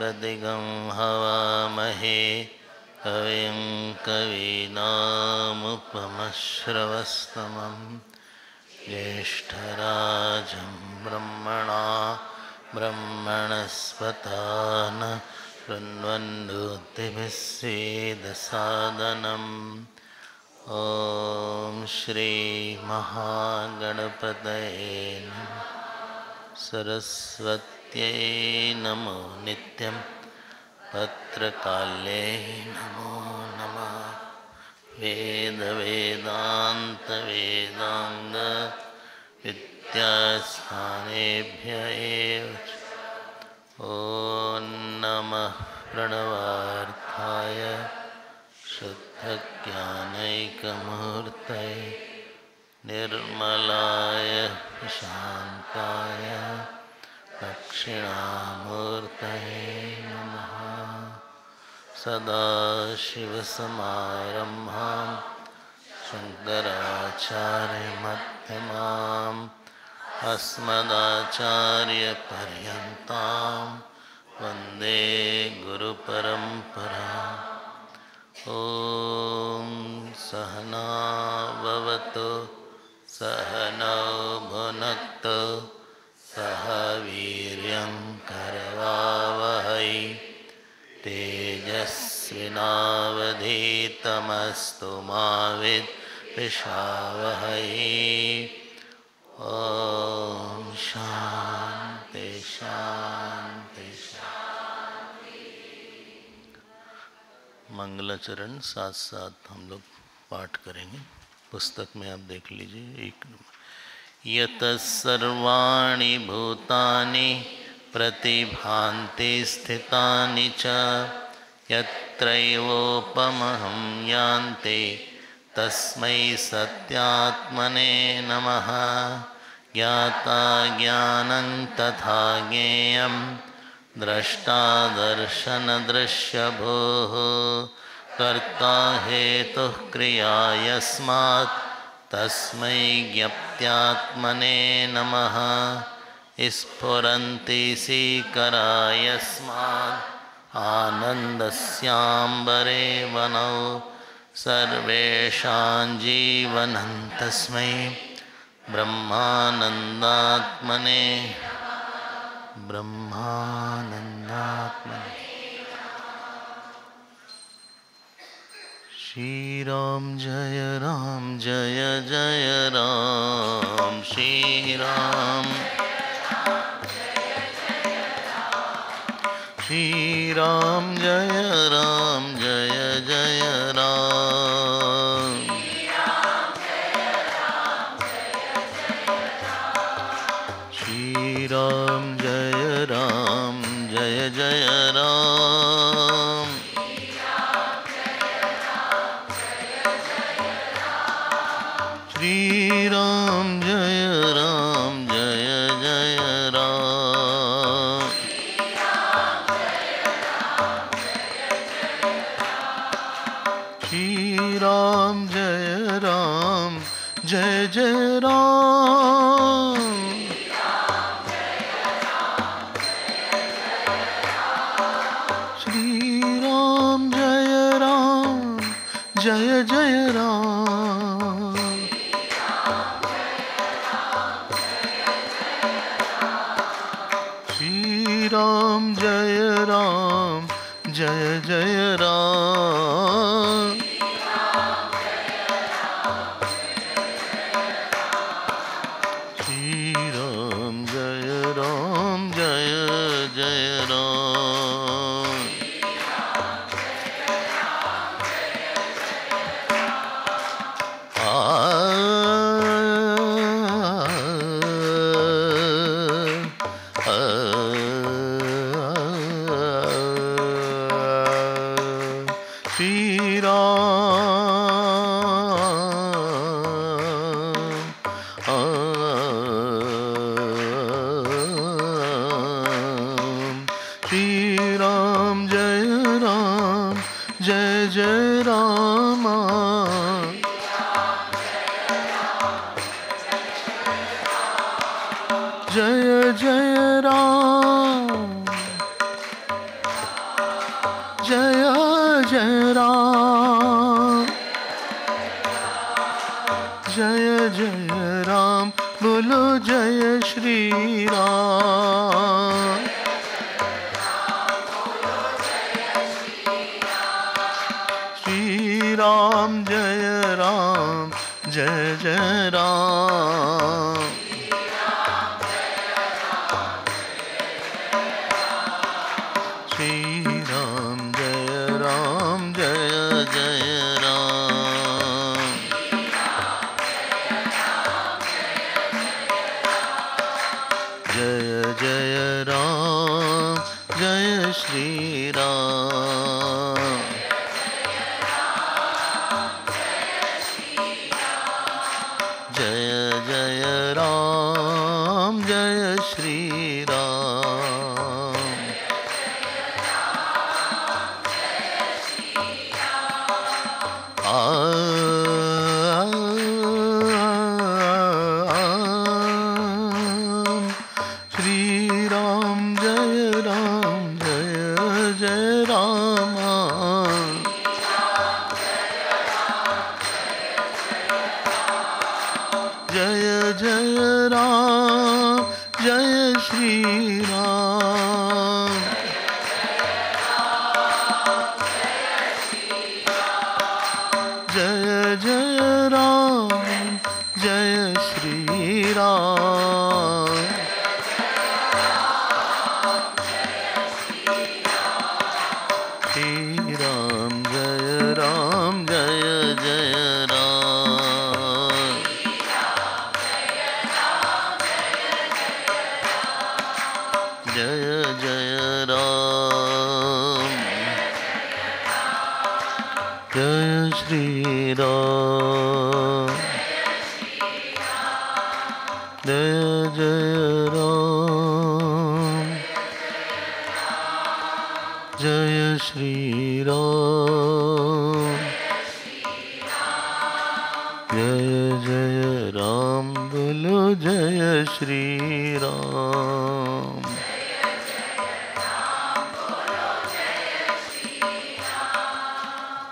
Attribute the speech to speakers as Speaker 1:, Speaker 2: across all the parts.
Speaker 1: ददिगं हवामहे कविं कवीनामुपमश्रवस्तमं ज्येष्ठराजं ब्रह्मणस्पता शृण्वन्नोतिभिस्सीदसादनम् ॐ श्री महागणपतये नमः। सरस्वत्यै नमो नित्यं भद्रकाल्ये नमो नमः। वेदान्त विद्यास्थानेभ्य एव ॐ नमः प्रणवार्थाय शुद्धज्ञानैकमूर्तये निर्मलाय शान्ताय दक्षिणामूर्तये नमः। सदाशिवसमारम्भां शङ्कराचार्यमध्यमाम् अस्मदाचार्यपर्यन्तां वन्दे गुरुपरम्पराम्। ॐ सहना भवतु सहनौ भुनक्तु सह वीर्यं करवावहै तेजस्विनावधीतमस्तु मा विद्विषावहै। ॐ शान्ति शान्ति शान्ति। मंगलाचरण साथ साथ हम लोग पाठ करेंगे। पुस्तक में आप देख लीजिए 1 नंबर। यतः सर्वाणि भूतानि प्रतिभान्ति स्थितानि च यत्रैवोपमहं यान्ति तस्मै सत्यात्मने नमः। ज्ञाता ज्ञानं तथा ज्ञेयं द्रष्टा दर्शनदृश्यभूः कर्ता हेतुः क्रिया यस्मात् तस्मै ज्ञप्त्यात्मने नमः। स्फुरन्ति सीकरा यस्मात् आनन्दस्याम्बरे वनौ सर्वेषां जीवनं तस्मै ब्रह्मानन्दात्मने ब्रह्मानन्दात्मने। श्री राम जय जय राम श्री राम। श्री राम जय जय राम। श्री राम जय जय राम। श्री राम जय जय राम। श्री राम जय जय राम। श्री राम जय जय राम। श्री राम जय जय राम। श्री राम जय जय राम। श्री राम जय जय राम। जय जय राम। जय जय राम, जय जय राम, बोलो जय श्री राम। श्री राम जय राम, जय जय राम। श्री राम जय राम, जय जय राम। जय जय राम, जय श्री राम। जय जय राम, जय श्री राम। श्री राम जय राम, जय जय राम। जय जय राम, जय श्री राम। जय जय राम, जय श्री राम। श्री राम जय राम, जय जय राम। जय जय राम, जय श्री राम। जय जय राम, जय श्री राम। जय जय राम, बोलो जय श्री राम।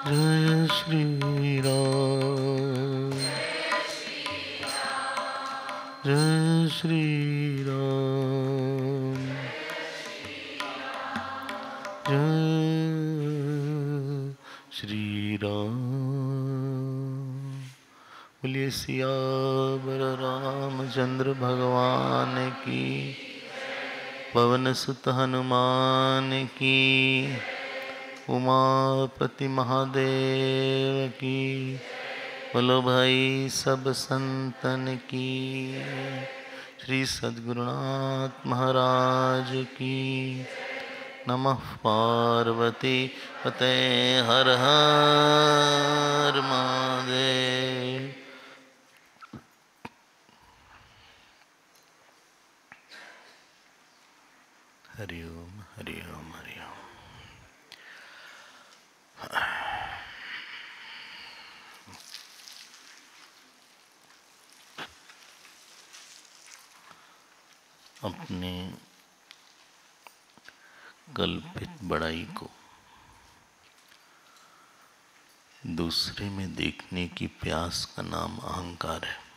Speaker 1: जय श्री राम, जय श्री राम। जय श्री राम। बोलिए सियावर रामचंद्र भगवान की, पवन सुत हनुमान की, उमापति महादेव की। बोलो भाई सब संतन की। श्री सद्गुरुनाथ महाराज की। नमः पार्वती पते हर हर महादेव। हरि ओम हरि ओम हरि ओम। अपने कल्पित बड़ाई को दूसरे में देखने की प्यास का नाम अहंकार है।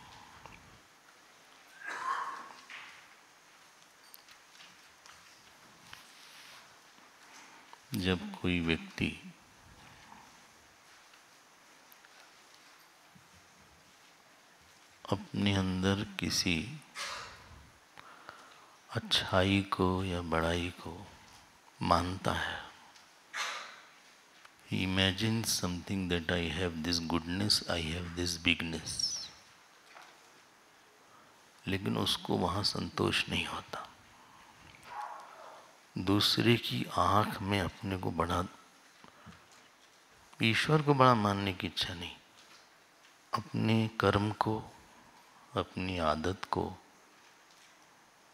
Speaker 1: जब कोई व्यक्ति अपने अंदर किसी अच्छाई को या बड़ाई को मानता है, he imagines something that I have this goodness, I have this bigness, लेकिन उसको वहाँ संतोष नहीं होता। दूसरे की आँख में अपने को बड़ा, ईश्वर को बड़ा मानने की इच्छा नहीं, अपने कर्म को, अपनी आदत को,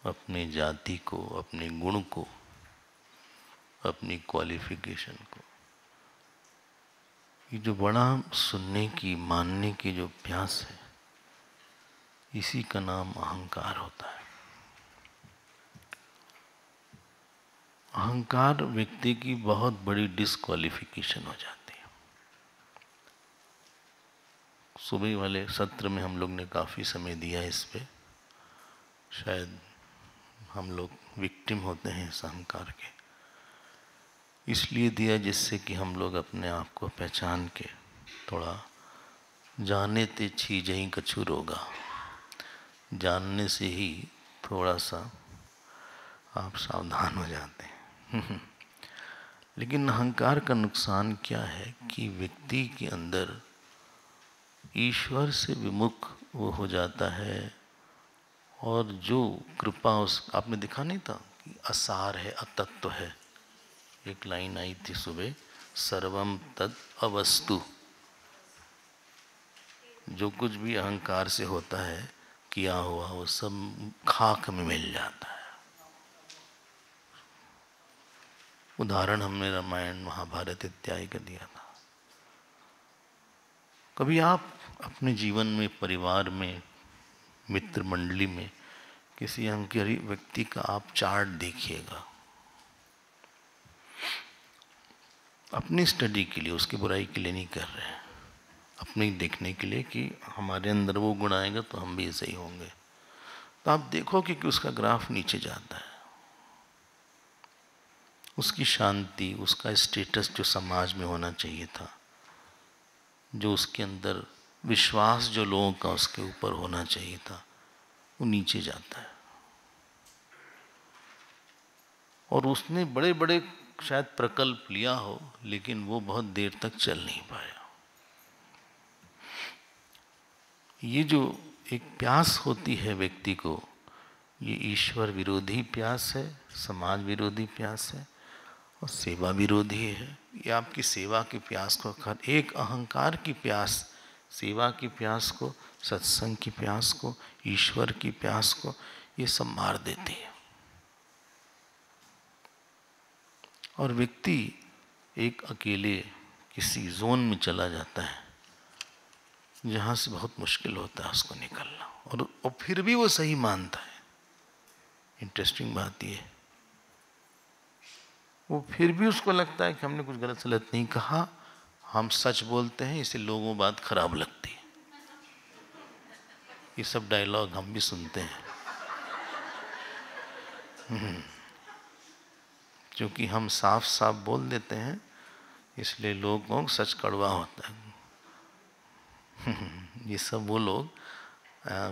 Speaker 1: अपने जाति को, अपने गुण को, अपनी क्वालिफिकेशन को, ये जो बड़ा सुनने की, मानने की जो प्यास है, इसी का नाम अहंकार होता है। अहंकार व्यक्ति की बहुत बड़ी डिस्क्वालिफिकेशन हो जाती है। सुबह वाले सत्र में हम लोग ने काफ़ी समय दिया इस पे। शायद हम लोग विक्टिम होते हैं इस अहंकार के, इसलिए दिया जिससे कि हम लोग अपने आप को पहचान के थोड़ा जाने ते चीज ही कछु रोगा, जानने से ही थोड़ा सा आप सावधान हो जाते हैं। लेकिन अहंकार का नुकसान क्या है कि व्यक्ति के अंदर ईश्वर से विमुख वो हो जाता है, और जो कृपा उस आपने देखा नहीं था कि असार है, अतत्व है। एक लाइन आई थी सुबह, सर्वम तद अवस्तु। जो कुछ भी अहंकार से होता है, किया हुआ, वो सब खाक में मिल जाता है। उदाहरण हमने रामायण महाभारत इत्यादि का दिया था। कभी आप अपने जीवन में, परिवार में, मित्र मंडली में किसी अहंकारी व्यक्ति का आप चार्ट देखिएगा, अपनी स्टडी के लिए, उसकी बुराई के लिए नहीं कर रहे हैं, अपने देखने के लिए कि हमारे अंदर वो गुण आएगा तो हम भी ऐसे ही होंगे। तो आप देखोगे कि उसका ग्राफ नीचे जाता है। उसकी शांति, उसका स्टेटस जो समाज में होना चाहिए था, जो उसके अंदर विश्वास जो लोगों का उसके ऊपर होना चाहिए था, वो नीचे जाता है। और उसने बड़े बड़े शायद प्रकल्प लिया हो, लेकिन वो बहुत देर तक चल नहीं पाया। ये जो एक प्यास होती है व्यक्ति को, ये ईश्वर विरोधी प्यास है, समाज विरोधी प्यास है, और सेवा विरोधी है। ये आपकी सेवा की प्यास को एक अहंकार की प्यास, सेवा की प्यास को, सत्संग की प्यास को, ईश्वर की प्यास को, ये सब मार देती है। और व्यक्ति एक अकेले किसी जोन में चला जाता है जहाँ से बहुत मुश्किल होता है उसको निकलना, और फिर भी वो सही मानता है। इंटरेस्टिंग बात ये, वो फिर भी उसको लगता है कि हमने कुछ गलत सलत नहीं कहा, हम सच बोलते हैं, इससे लोगों को बात खराब लगती है। ये सब डायलॉग हम भी सुनते हैं, क्योंकि हम साफ साफ बोल देते हैं, इसलिए लोगों को सच कड़वा होता है। ये सब वो लोग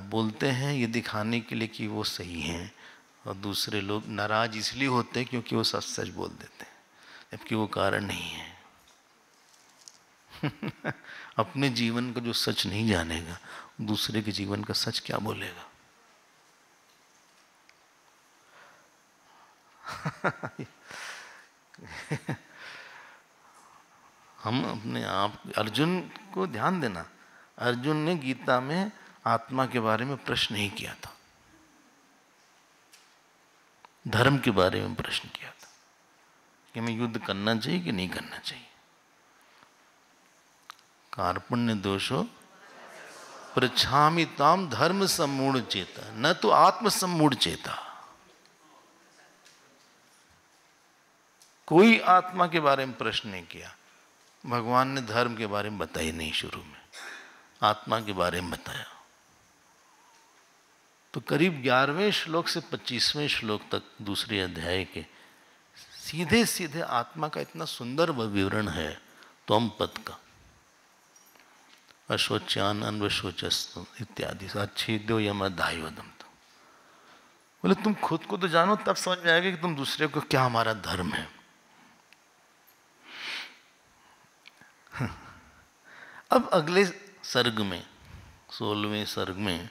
Speaker 1: बोलते हैं ये दिखाने के लिए कि वो सही हैं, और दूसरे लोग नाराज इसलिए होते हैं क्योंकि वो सच सच बोल देते हैं, जबकि वो कारण नहीं है। अपने जीवन का जो सच नहीं जानेगा, दूसरे के जीवन का सच क्या बोलेगा। हम अपने आप, अर्जुन को ध्यान देना, अर्जुन ने गीता में आत्मा के बारे में प्रश्न नहीं किया था, धर्म के बारे में प्रश्न किया था कि हमें युद्ध करना चाहिए कि नहीं करना चाहिए। कार्पण्य दोषो पृच्छामि ताम धर्म सम्मूढ़ चेता न तो आत्म सम्मूढ़ चेता। कोई आत्मा के बारे में प्रश्न नहीं किया। भगवान ने धर्म के बारे में बताया नहीं, शुरू में आत्मा के बारे में बताया। तो करीब 11वें श्लोक से 25वें श्लोक तक दूसरे अध्याय के सीधे सीधे आत्मा का इतना सुंदर विवरण है। त्वम पद का, अशोच्यान अन्वशोचस्तु इत्यादि, अच्छेद्यो यमधायोदम। बोले तुम खुद को तो जानो, तब समझ में आएगा कि तुम दूसरे को क्या हमारा धर्म है। अब अगले सर्ग में, 16वें सर्ग में,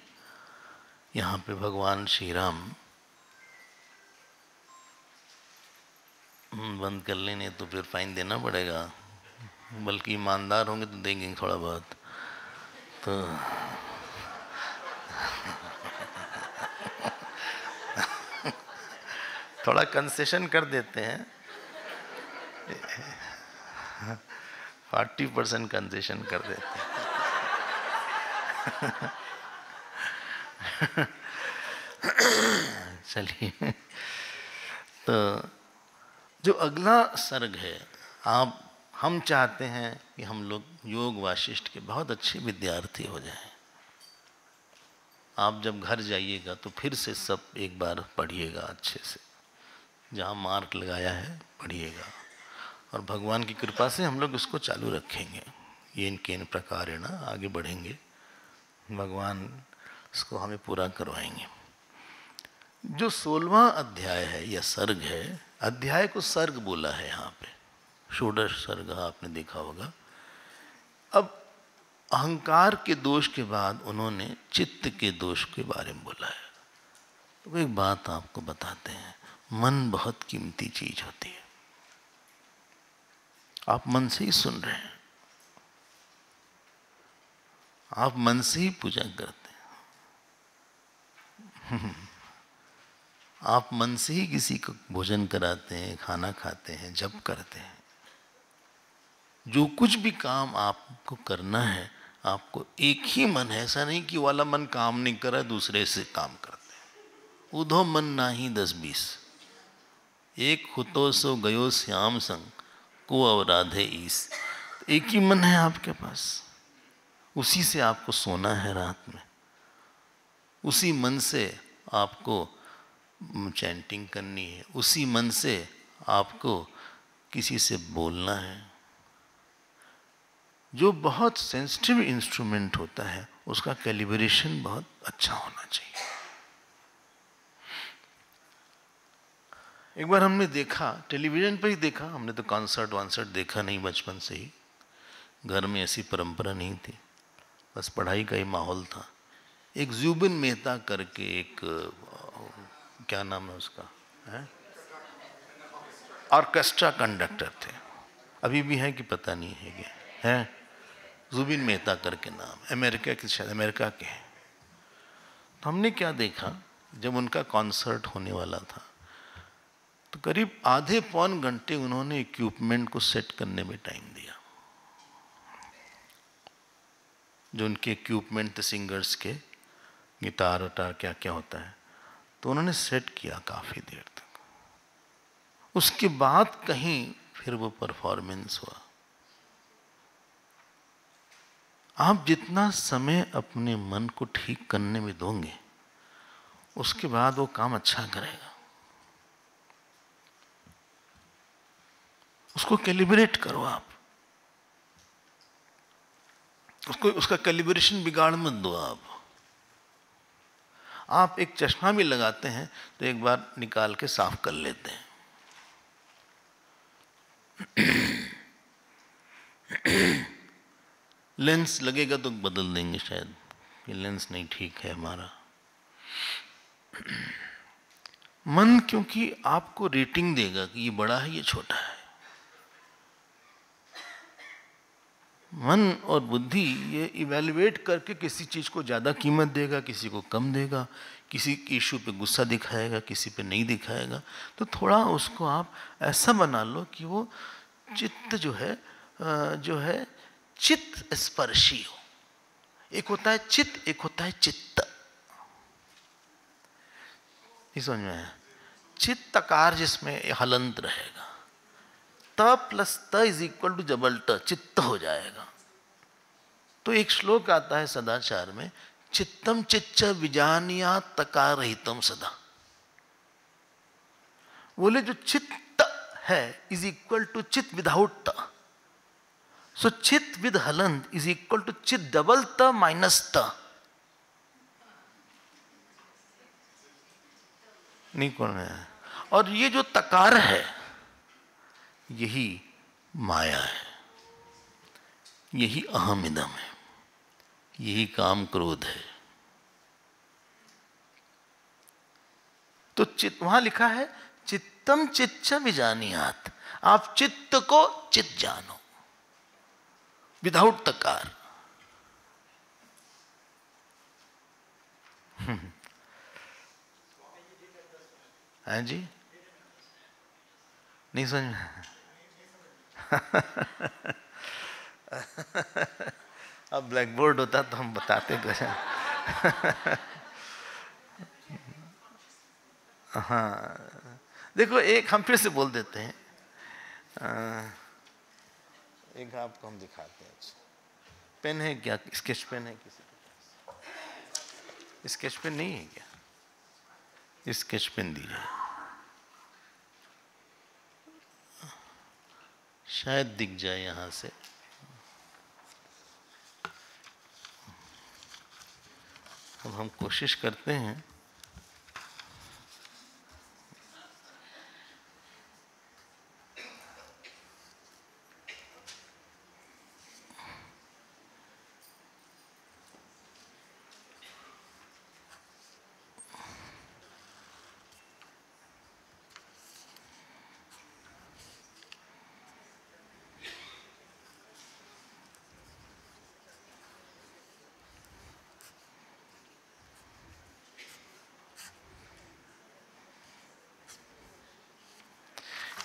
Speaker 1: यहाँ पे भगवान श्री राम, बंद कर लेने तो फिर फाइन देना पड़ेगा, बल्कि ईमानदार होंगे तो देंगे थोड़ा बहुत। तो थोड़ा कंसेशन कर देते हैं, 40% कंसेशन कर देते हैं। चलिए, तो जो अगला सर्ग है, हम चाहते हैं कि हम लोग योग वाशिष्ठ के बहुत अच्छे विद्यार्थी हो जाएं। आप जब घर जाइएगा तो फिर से सब एक बार पढ़िएगा अच्छे से, जहाँ मार्क लगाया है पढ़िएगा, और भगवान की कृपा से हम लोग इसको चालू रखेंगे। ये इनके इन प्रकार है ना, आगे बढ़ेंगे, भगवान इसको हमें पूरा करवाएंगे। जो 16वां अध्याय है या सर्ग है, अध्याय को सर्ग बोला है यहाँ पे, षोडश सर्ग आपने देखा होगा। अब अहंकार के दोष के बाद उन्होंने चित्त के दोष के बारे में बोला है। तो एक बात आपको बताते हैं, मन बहुत कीमती चीज होती है। आप मन से ही सुन रहे हैं, आप मन से ही पूजा करते हैं आप मन से ही किसी को भोजन कराते हैं, खाना खाते हैं, जप करते हैं। जो कुछ भी काम आपको करना है, आपको एक ही मन है, ऐसा नहीं कि वाला मन काम नहीं कर रहा है दूसरे से काम करते हैं। उधो मन नाही 10-20, एक हुतो सो गयो श्याम संग को अवराधे ईस। एक ही मन है आपके पास, उसी से आपको सोना है रात में, उसी मन से आपको चैंटिंग करनी है, उसी मन से आपको किसी से बोलना है। जो बहुत सेंसिटिव इंस्ट्रूमेंट होता है उसका कैलिब्रेशन बहुत अच्छा होना चाहिए। एक बार हमने देखा, टेलीविजन पर ही देखा, हमने तो कॉन्सर्ट देखा नहीं बचपन से ही, घर में ऐसी परंपरा नहीं थी, बस पढ़ाई का ही माहौल था। एक जुबिन मेहता करके एक क्या नाम है उसका, है ऑर्केस्ट्रा कंडक्टर थे, अभी भी है कि पता नहीं है कि है, जुबिन मेहता करके नाम, अमेरिका के, शायद अमेरिका के हैं। तो हमने क्या देखा, जब उनका कॉन्सर्ट होने वाला था तो करीब आधे पौन घंटे उन्होंने इक्विपमेंट को सेट करने में टाइम दिया। जो उनके इक्विपमेंट थे सिंगर्स के, गिटार वटार क्या क्या होता है, तो उन्होंने सेट किया काफ़ी देर तक। उसके बाद कहीं फिर वो परफॉर्मेंस हुआ। आप जितना समय अपने मन को ठीक करने में दोगे, उसके बाद वो काम अच्छा करेगा। उसको कैलिब्रेट करो आप, उसको, उसका कैलिब्रेशन बिगाड़ मत दो आप एक चश्मा भी लगाते हैं तो एक बार निकाल के साफ कर लेते हैं। लेंस लगेगा तो बदल देंगे शायद, ये लेंस नहीं ठीक है हमारा। मन क्योंकि आपको रेटिंग देगा कि ये बड़ा है, ये छोटा है। मन और बुद्धि ये इवैल्यूएट करके किसी चीज़ को ज़्यादा कीमत देगा, किसी को कम देगा, किसी इशू पे गुस्सा दिखाएगा, किसी पे नहीं दिखाएगा। तो थोड़ा उसको आप ऐसा बना लो कि वो चित्त जो है चित्त स्पर्शी हो। एक होता है चित्त, एक होता है चित्त। ये समझ में है? चित्तकार जिसमें हलंत रहेगा, त प्लस त इज इक्वल टू जबल ट, चित्त हो जाएगा। तो एक श्लोक आता है सदाचार में, चित्तम चिच्च विजानिया तकार रहितम सदा। बोले जो चित्त है इज इक्वल टू चित्त विदाउट त। सो चित्त विद हलंत इज इक्वल टू चित्त डबल त माइनस त। नहीं कौन है? और ये जो तकार है यही माया है, यही अहमिदम है, यही काम क्रोध है। तो चित्त वहां लिखा है चित्तम चिच्च विजानियात, आप चित्त को चित्त जानो विदाउट तकार। हैं जी? नहीं समझ में? अब ब्लैक बोर्ड होता तो हम बताते कुछ। हाँ देखो, एक हम फिर से बोल देते हैं, एक आपको हम दिखाते हैं। पेन है क्या? स्केच पेन है किसी के पास? स्केच पेन नहीं है क्या? स्केच पेन दीजिए, शायद दिख जाए यहाँ से। अब हम कोशिश करते हैं।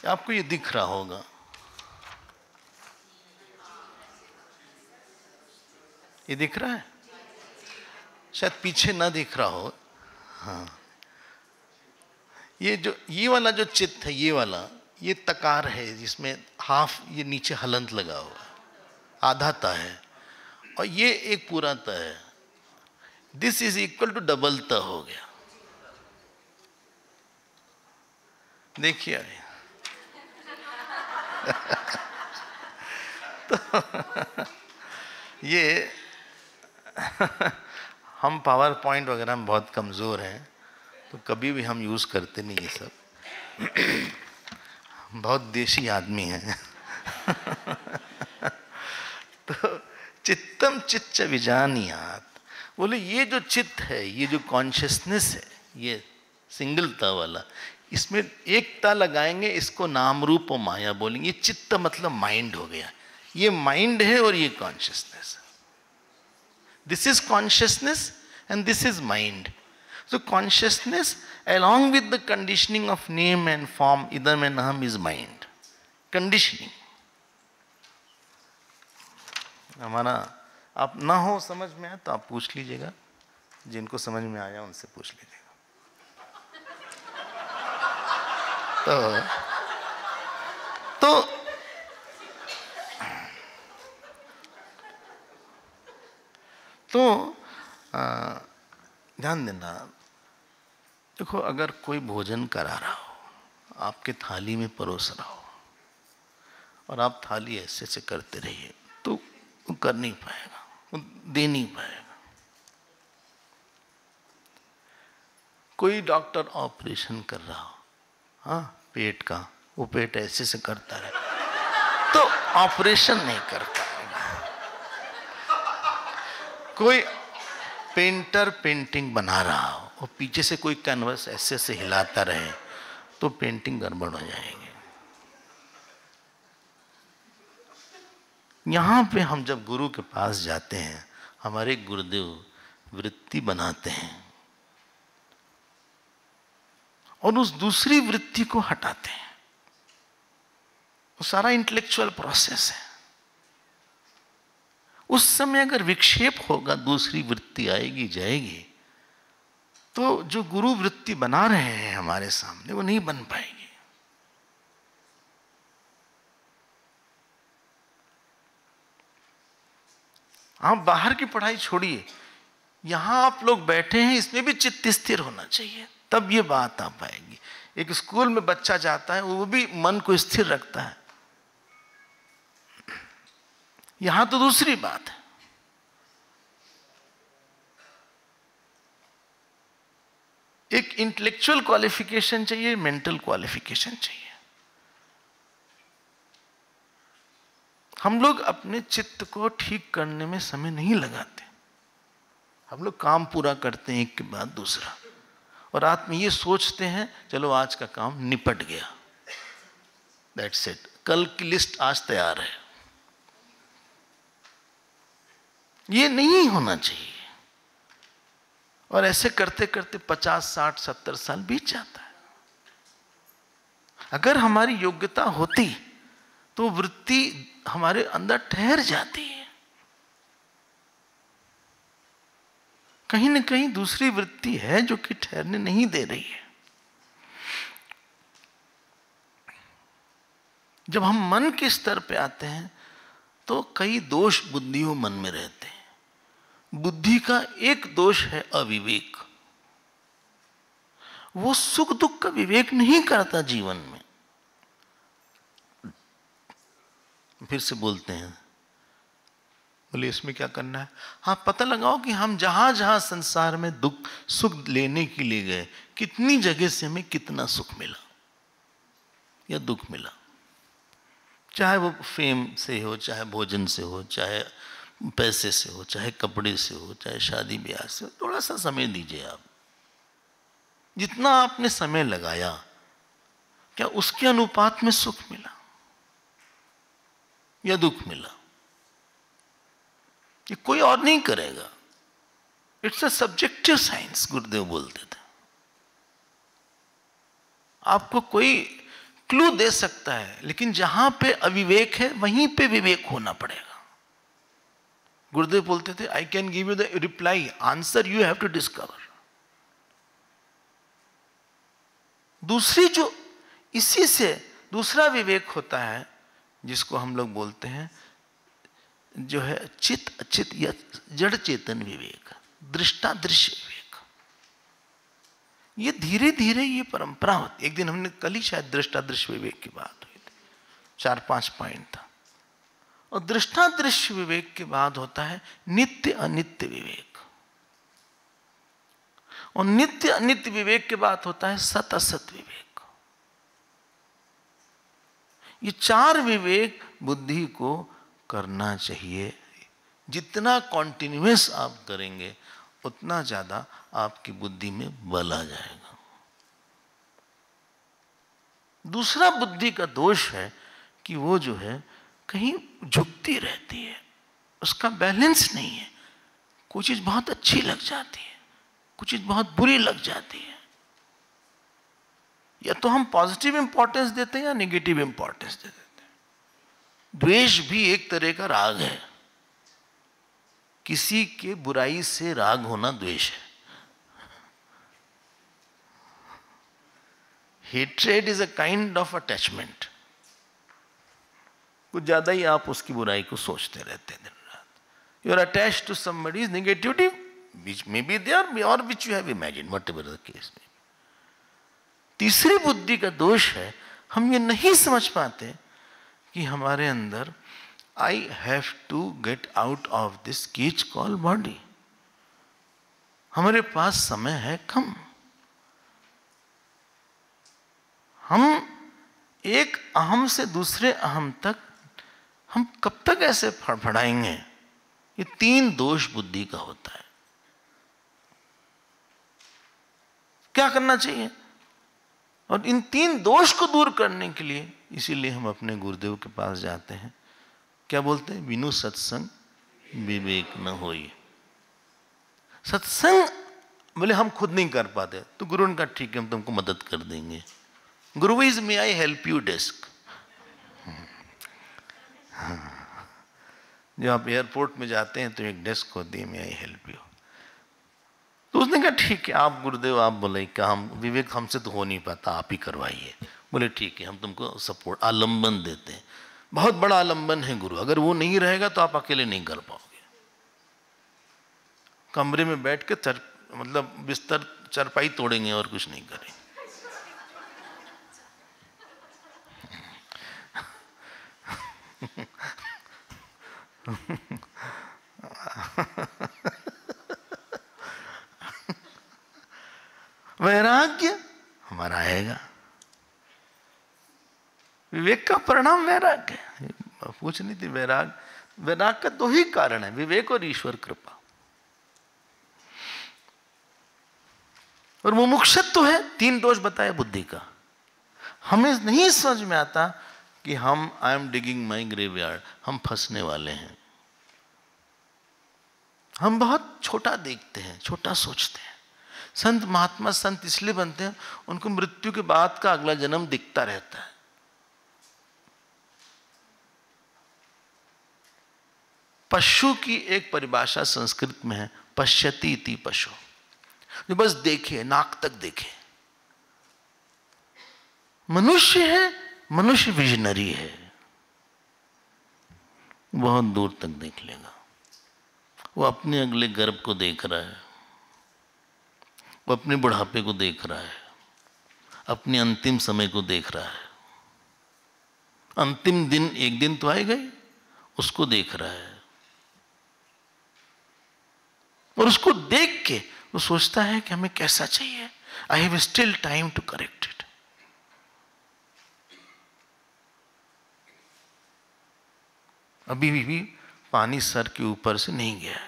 Speaker 1: आपको ये दिख रहा होगा, ये दिख रहा है, शायद पीछे ना दिख रहा हो। हाँ, ये वाला जो चित्त है, ये वाला, ये तकार है जिसमें हाफ ये नीचे हलंत लगा हुआ, आधा त है, और ये एक पूरा त है। This is equal to double त हो गया। देखिए तो ये हम पावर पॉइंट वगैरह में बहुत कमज़ोर हैं, तो कभी भी हम यूज़ करते नहीं ये सब। बहुत देशी आदमी हैं। तो चित्तम चित्त विजानियात, बोले ये जो चित्त है, ये जो कॉन्शियसनेस है, ये सिंगल ता वाला, इसमें एक ता लगाएंगे, इसको नाम रूप और माया बोलेंगे। ये चित्त मतलब माइंड हो गया। ये माइंड है और ये कॉन्शियसनेस है। This is consciousness and this is mind. So consciousness along with the conditioning of name and form, idam and aham, is mind. Conditioning. हमारा आप ना हो समझ में आए तो आप पूछ लीजिएगा, जिनको समझ में आया उनसे पूछ लीजिएगा। तो ध्यान देना। देखो, अगर कोई भोजन करा रहा हो, आपके थाली में परोस रहा हो, और आप थाली ऐसे से करते रहिए, तो वो कर नहीं पाएगा, वो दे नहीं पाएगा। कोई डॉक्टर ऑपरेशन कर रहा हो, हाँ, पेट का, वो पेट ऐसे से करता रहे, तो ऑपरेशन नहीं कर पाएगा। कोई पेंटर पेंटिंग बना रहा हो और पीछे से कोई कैनवस ऐसे से हिलाता रहे, तो पेंटिंग गड़बड़ हो जाएगी। यहां पे हम जब गुरु के पास जाते हैं, हमारे गुरुदेव वृत्ति बनाते हैं और उस दूसरी वृत्ति को हटाते हैं। वो सारा इंटेलेक्चुअल प्रोसेस है। उस समय अगर विक्षेप होगा, दूसरी वृत्ति आएगी जाएगी, तो जो गुरु वृत्ति बना रहे हैं हमारे सामने, वो नहीं बन पाएगी। आप बाहर की पढ़ाई छोड़िए, यहां आप लोग बैठे हैं, इसमें भी चित्त स्थिर होना चाहिए, तब ये बात आ पाएगी। एक स्कूल में बच्चा जाता है, वो भी मन को स्थिर रखता है। यहां तो दूसरी बात है। एक इंटेलेक्चुअल क्वालिफिकेशन चाहिए, मेंटल क्वालिफिकेशन चाहिए। हम लोग अपने चित्त को ठीक करने में समय नहीं लगाते। हम लोग काम पूरा करते हैं एक के बाद दूसरा, और रात में ये सोचते हैं चलो आज का काम निपट गया, दैट्स इट, कल की लिस्ट आज तैयार है। ये नहीं होना चाहिए। और ऐसे करते करते 50, 60, 70 साल बीत जाता है। अगर हमारी योग्यता होती तो वृत्ति हमारे अंदर ठहर जाती है। कहीं ना कहीं दूसरी वृत्ति है जो कि ठहरने नहीं दे रही है। जब हम मन के स्तर पे आते हैं तो कई दोष बुद्धियों मन में रहते हैं। बुद्धि का एक दोष है अविवेक। वो सुख दुख का विवेक नहीं करता जीवन में। फिर से बोलते हैं, बोले इसमें क्या करना है? हाँ, पता लगाओ कि हम जहां जहां संसार में दुख सुख लेने के लिए गए, कितनी जगह से हमें कितना सुख मिला या दुख मिला। चाहे वो फेम से हो, चाहे भोजन से हो, चाहे पैसे से हो, चाहे कपड़े से हो, चाहे शादी ब्याह से हो। थोड़ा सा समय दीजिए आप। जितना आपने समय लगाया, क्या उसके अनुपात में सुख मिला या दुख मिला? ये कोई और नहीं करेगा। इट्स अ सब्जेक्टिव साइंस, गुरुदेव बोलते थे। आपको कोई क्लू दे सकता है, लेकिन जहां पे अविवेक है वहीं पे विवेक होना पड़ेगा। गुरुदेव बोलते थे, I can give you the reply, answer you have to discover. दूसरी जो इसी से दूसरा विवेक होता है, जिसको हम लोग बोलते हैं जो है चित अचित या जड़ चेतन विवेक, दृष्टा दृश्य विवेक। ये धीरे धीरे ये परंपरा होती। एक दिन हमने कल ही शायद दृष्टा दृश्य विवेक की बात हुई थी, 4-5 पॉइंट था। और दृष्टा दृश्य विवेक के बाद होता है नित्य अनित्य विवेक, और नित्य अनित्य विवेक के बाद होता है सत असत विवेक। ये 4 विवेक बुद्धि को करना चाहिए। जितना कॉन्टिन्यूअस आप करेंगे उतना ज्यादा आपकी बुद्धि में बल आ जाएगा। दूसरा बुद्धि का दोष है कि वो जो है कहीं झुकती रहती है, उसका बैलेंस नहीं है। कोई चीज बहुत अच्छी लग जाती है, कुछ चीज बहुत बुरी लग जाती है। या तो हम पॉजिटिव इंपॉर्टेंस देते हैं या नेगेटिव इंपॉर्टेंस दे देते हैं। द्वेष भी एक तरह का राग है। किसी के बुराई से राग होना द्वेष है। Hatred is a kind of attachment. कुछ ज्यादा ही आप उसकी बुराई को सोचते रहते हैं दिन रात। You are attached to somebody's negativity which may be there or which you have imagined, whatever the case may be. तीसरी बुद्धि का दोष है, हम ये नहीं समझ पाते कि हमारे अंदर I have to get out of this cage called body. हमारे पास समय है कम। हम एक अहम से दूसरे अहम तक हम कब तक ऐसे फड़फड़ाएंगे? ये 3 दोष बुद्धि का होता है। क्या करना चाहिए? और इन 3 दोष को दूर करने के लिए इसीलिए हम अपने गुरुदेव के पास जाते हैं। क्या बोलते हैं? बिनु सत्संग विवेक न होई। सत्संग बोले हम खुद नहीं कर पाते, तो गुरु ने कहा ठीक है हम तुमको मदद कर देंगे। गुरु is may I help you desk. जब आप एयरपोर्ट में जाते हैं तो एक डेस्क होती है, मे आई हेल्प यू। तो उसने कहा ठीक है आप गुरुदेव आप बोले क्या हम विवेक हमसे तो हो नहीं पाता, आप ही करवाइए। बोले ठीक है हम तुमको सपोर्ट आलम्बन देते हैं। बहुत बड़ा आलम्बन है गुरु, अगर वो नहीं रहेगा तो आप अकेले नहीं कर पाओगे। कमरे में बैठ के मतलब बिस्तर चरपाई तोड़ेंगे और कुछ नहीं करेंगे। वैराग्य हमारा आएगा। विवेक का परिणाम वैराग्य है। पूछ नहीं थी वैराग का 2 ही कारण है, विवेक और ईश्वर कृपा। और मुमुक्षुत्व है। 3 दोष बताया बुद्धि का। हमें नहीं समझ में आता कि हम I am digging my graveyard, हम फंसने वाले हैं। हम बहुत छोटा देखते हैं, छोटा सोचते हैं। संत महात्मा संत इसलिए बनते हैं उनको मृत्यु के बाद का अगला जन्म दिखता रहता है। पशु की एक परिभाषा संस्कृत में है पश्यति इति पशु, जो बस देखे, नाक तक देखे। मनुष्य है मनुष्य विजनरी है, बहुत दूर तक देख लेगा। वो अपने अगले गर्भ को देख रहा है, वो अपने बुढ़ापे को देख रहा है, अपने अंतिम समय को देख रहा है। अंतिम दिन एक दिन तो आएगा ही, उसको देख रहा है। और उसको देख के वो सोचता है कि हमें कैसा चाहिए, I have still time to correct it. अभी भी पानी सर के ऊपर से नहीं गया है,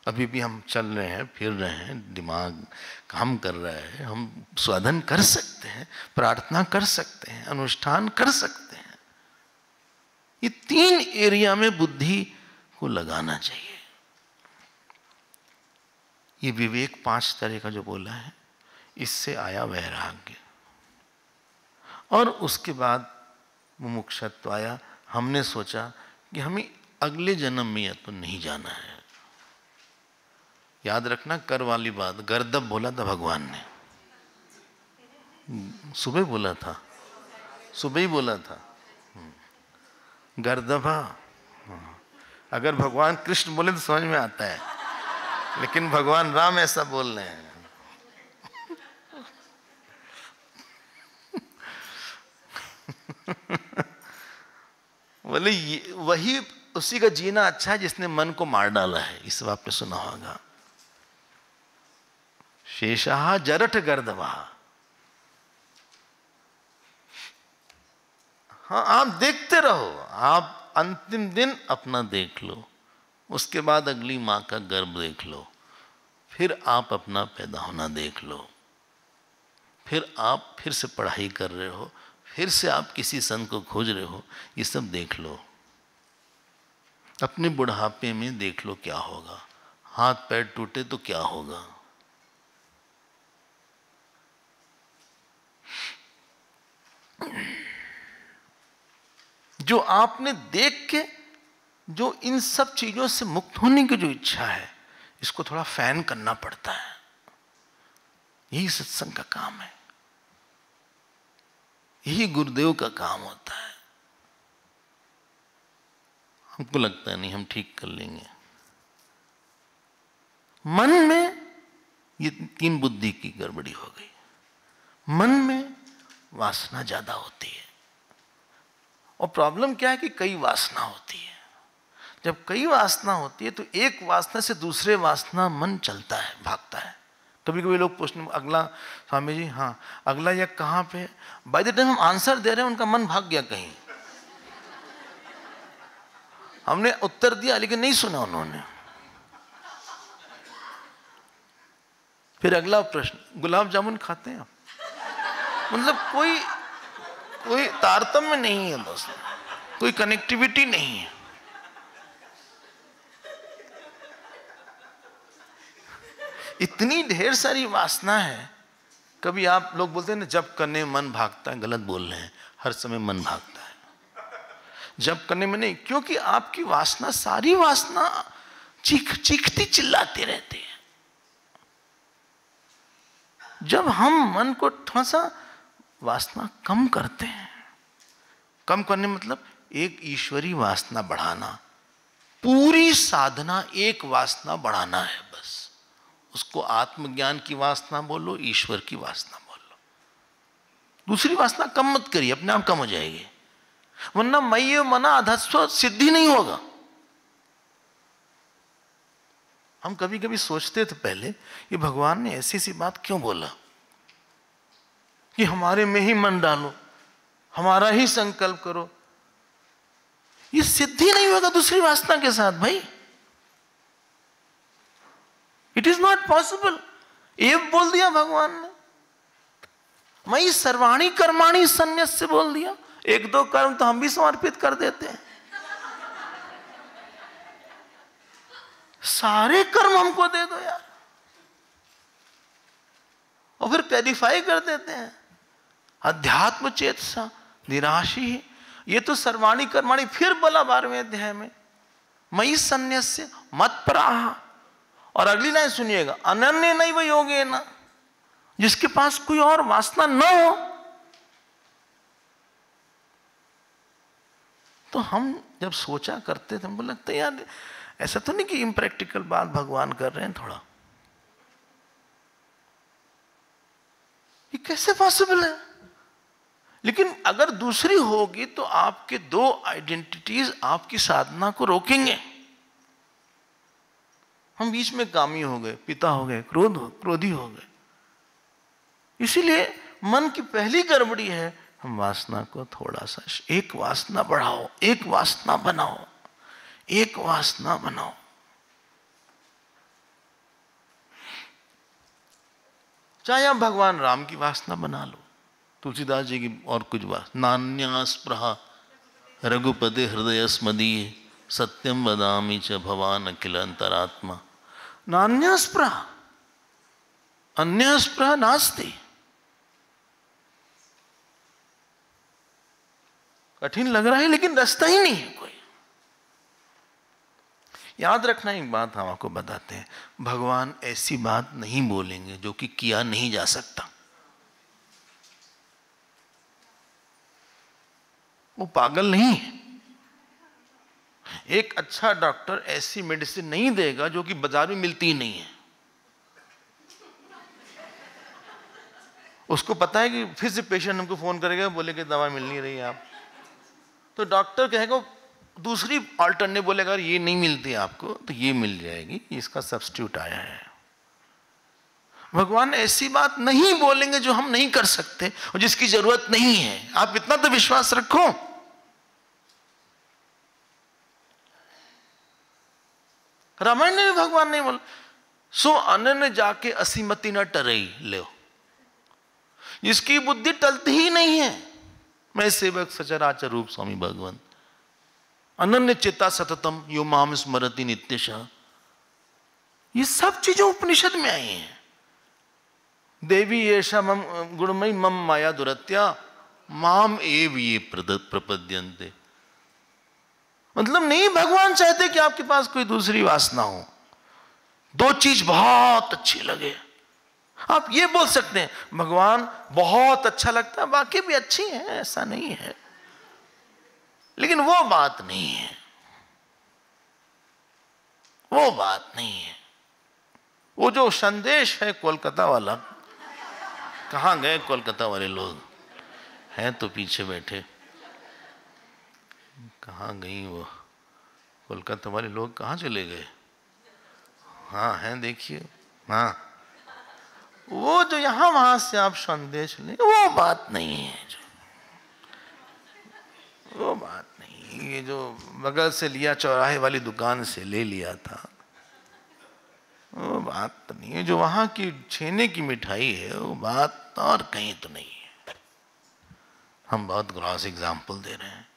Speaker 1: अभी भी हम चल रहे हैं, फिर रहे हैं, दिमाग काम कर रहा है, हम साधन कर सकते हैं, प्रार्थना कर सकते हैं, अनुष्ठान कर सकते हैं। ये 3 एरिया में बुद्धि को लगाना चाहिए। ये विवेक 5 तरह का जो बोला है, इससे आया वैराग्य, और उसके बाद मुमुक्षुत्व आया। हमने सोचा कि हमें अगले जन्म में या तो नहीं जाना है। याद रखना कर वाली बात, गर्दभ बोला था भगवान ने, सुबह बोला था, सुबह ही बोला था गर्दभा। अगर भगवान कृष्ण बोले तो समझ में आता है, लेकिन भगवान राम ऐसा बोल रहे हैं। बोले वही उसी का जीना अच्छा है जिसने मन को मार डाला है। इस बात पे सुना होगा, शेषाह जरठ गर्दवा। हाँ, आप देखते रहो, आप अंतिम दिन अपना देख लो, उसके बाद अगली माँ का गर्भ देख लो, फिर आप अपना पैदा होना देख लो, फिर आप फिर से पढ़ाई कर रहे हो, फिर से आप किसी संत को खोज रहे हो, ये सब देख लो। अपने बुढ़ापे में देख लो क्या होगा, हाथ पैर टूटे तो क्या होगा। जो आपने देख के जो इन सब चीजों से मुक्त होने की जो इच्छा है, इसको थोड़ा फैन करना पड़ता है। यही सत्संग का काम है, यही गुरुदेव का काम होता है। हमको लगता है नहीं हम ठीक कर लेंगे। मन में ये 3 बुद्धि की गड़बड़ी हो गई। मन में वासना ज्यादा होती है, और प्रॉब्लम क्या है कि कई वासना होती है। जब कई वासना होती है तो एक वासना से दूसरे वासना मन चलता है, भागता है। कभी कभी लोग पूछने, अगला स्वामी जी, हाँ अगला यह कहाँ पे? बाय द टाइम हम आंसर दे रहे हैं उनका मन भाग गया कहीं। हमने उत्तर दिया लेकिन नहीं सुना उन्होंने। फिर अगला प्रश्न, गुलाब जामुन खाते हैं आप? मतलब कोई तारतम्य नहीं है दोस्त, कोई कनेक्टिविटी नहीं है। इतनी ढेर सारी वासना है। कभी आप लोग बोलते हैं ना जब करने में मन भागता है, गलत बोल रहे हैं। हर समय मन भागता है, जब करने में नहीं, क्योंकि आपकी वासना, सारी वासना चीखती चिल्लाती रहती है। जब हम मन को थोड़ा सा वासना कम करते हैं, कम करने मतलब एक ईश्वरी वासना बढ़ाना, पूरी साधना एक वासना बढ़ाना है बस। उसको आत्मज्ञान की वासना बोलो, ईश्वर की वासना बोलो। दूसरी वासना कम मत करिए, अपने आप कम हो जाएगी, वरना मय्य मना अधस्व सिद्धि नहीं होगा। हम कभी कभी सोचते थे पहले कि भगवान ने ऐसी सी बात क्यों बोला कि हमारे में ही मन डालो, हमारा ही संकल्प करो। ये सिद्धि नहीं होगा दूसरी वासना के साथ भाई, इट इज नॉट पॉसिबल। ये बोल दिया भगवान ने, मयि सर्वाणी कर्माणि संन्यस्य से बोल दिया। 1-2 कर्म तो हम भी समर्पित कर देते हैं, सारे कर्म हमको दे दो यार, और फिर क्लैरिफाई कर देते हैं अध्यात्म चेतसा निराशी। ये तो सर्वाणी कर्माणी, फिर बोला 12वें अध्याय में मयि संन्यस्य मत्पराः। और अगली लाइन सुनिएगा, अनन्य नैव योगेन, जिसके पास कोई और वासना न हो, तो हम जब सोचा करते थे हमको लगता है यार ऐसा तो नहीं कि इम्प्रैक्टिकल बात भगवान कर रहे हैं थोड़ा, ये कैसे पॉसिबल है। लेकिन अगर दूसरी होगी तो आपके दो आइडेंटिटीज आपकी साधना को रोकेंगे। हम बीच में कामी हो गए, पिता हो गए, क्रोधी हो गए। इसीलिए मन की पहली गड़बड़ी है, हम वासना को थोड़ा सा, एक वासना बढ़ाओ, एक वासना बनाओ, एक वासना बनाओ। चाहे आप भगवान राम की वासना बना लो, तुलसीदास जी की और कुछ वासना, नान्या स्पृहा रघुपति हृदय स्मदीय सत्यम वदामि च भवान अखिल अंतरात्मा। नान्या स्पृहा, अन्य स्पृहा नास्ति। कठिन लग रहा है लेकिन रास्ता ही नहीं है कोई। याद रखना एक बात हम आपको बताते हैं, भगवान ऐसी बात नहीं बोलेंगे जो कि किया नहीं जा सकता। वो पागल नहीं है। एक अच्छा डॉक्टर ऐसी मेडिसिन नहीं देगा जो कि बाजार में मिलती ही नहीं है। उसको पता है कि फिर से पेशेंट हमको फोन करेगा, बोलेगा दवा मिल नहीं रही आप, तो डॉक्टर कहेगा, दूसरी अल्टरनेटिव बोलेगा अगर ये नहीं मिलती आपको तो ये मिल जाएगी, इसका सब्स्टिट्यूट आया है। भगवान ऐसी बात नहीं बोलेंगे जो हम नहीं कर सकते और जिसकी जरूरत नहीं है। आप इतना तो विश्वास रखो। रामायण में भी भगवान नहीं बोला, सो अनन्य जाके असीमति न टरई ले, जिसकी बुद्धि टलती ही नहीं है। मैं सेवक सचराचर रूप स्वामी भगवान, अनन्य चित्ता सततम यो माम स्मरति नित्यशः। ये सब चीजें उपनिषद में आई हैं। देवी येषा मम गुणमयी मम माया दुरत्या माम एव ये प्रपद्यन्ते। मतलब नहीं भगवान चाहते कि आपके पास कोई दूसरी वासना हो, दो चीज बहुत अच्छी लगे। आप ये बोल सकते हैं भगवान बहुत अच्छा लगता है, बाकी भी अच्छी है, ऐसा नहीं है, लेकिन वो बात नहीं है, वो बात नहीं है। वो जो संदेश है कोलकाता वाला, कहां गए कोलकाता वाले लोग? हैं तो पीछे बैठे, कहां गई वो कोलकाता वाले लोग, कहां चले गए? हाँ हैं, देखिए। हाँ, वो जो यहां वहां से आप संदेश लें, वो बात नहीं है, वो बात नहीं। ये जो बगल से लिया, चौराहे वाली दुकान से ले लिया था, वो बात तो नहीं है। जो वहां की छेने की मिठाई है, वो बात और कहीं तो नहीं है। हम बहुत ग्रॉस एग्जाम्पल दे रहे हैं।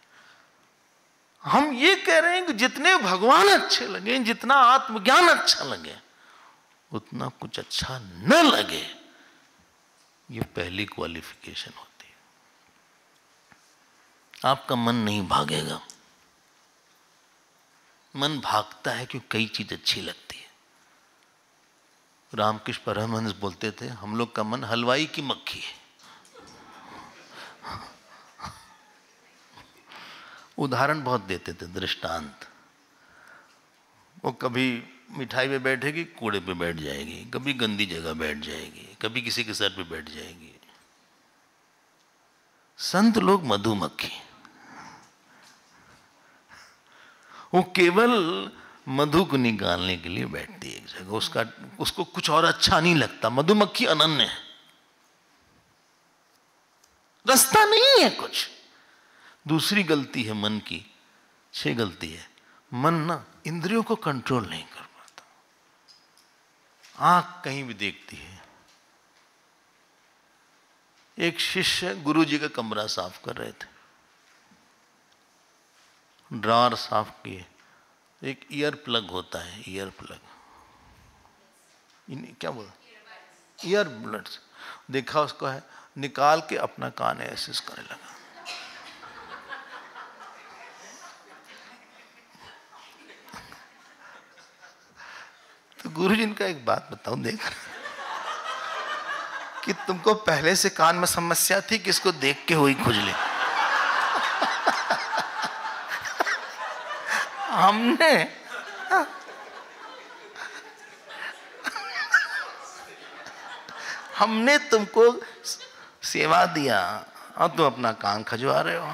Speaker 1: हम ये कह रहे हैं कि जितने भगवान अच्छे लगे, जितना आत्मज्ञान अच्छा लगे, उतना कुछ अच्छा न लगे, ये पहली क्वालिफिकेशन होती है। आपका मन नहीं भागेगा। मन भागता है क्योंकि कई चीज अच्छी लगती है। रामकृष्ण परमहंस बोलते थे, हम लोग का मन हलवाई की मक्खी है। उदाहरण बहुत देते थे, दृष्टांत। वो कभी मिठाई पे बैठेगी, कूड़े पे बैठ जाएगी, कभी गंदी जगह बैठ जाएगी, कभी किसी के सर पे बैठ जाएगी। संत लोग मधुमक्खी, वो केवल मधु को निकालने के लिए बैठती है एक जगह, उसको कुछ और अच्छा नहीं लगता। मधुमक्खी अनन्य है, रास्ता नहीं है कुछ। दूसरी गलती है मन की, 6 गलती है। मन ना इंद्रियों को कंट्रोल नहीं कर पाता। आंख कहीं भी देखती है। एक शिष्य गुरुजी का कमरा साफ कर रहे थे, ड्रॉर साफ किए, एक ईयर प्लग होता है, ईयर प्लग, क्या बोला, ईयर बड्स, देखा उसको है, निकाल के अपना कान ऐसे करने लगा। तो गुरुजी ने कहा, एक बात बताऊं, देख कि तुमको पहले से कान में समस्या थी कि इसको देख के हुई खुजली? हमने तुमको सेवा दिया और तुम अपना कान खजवा रहे हो।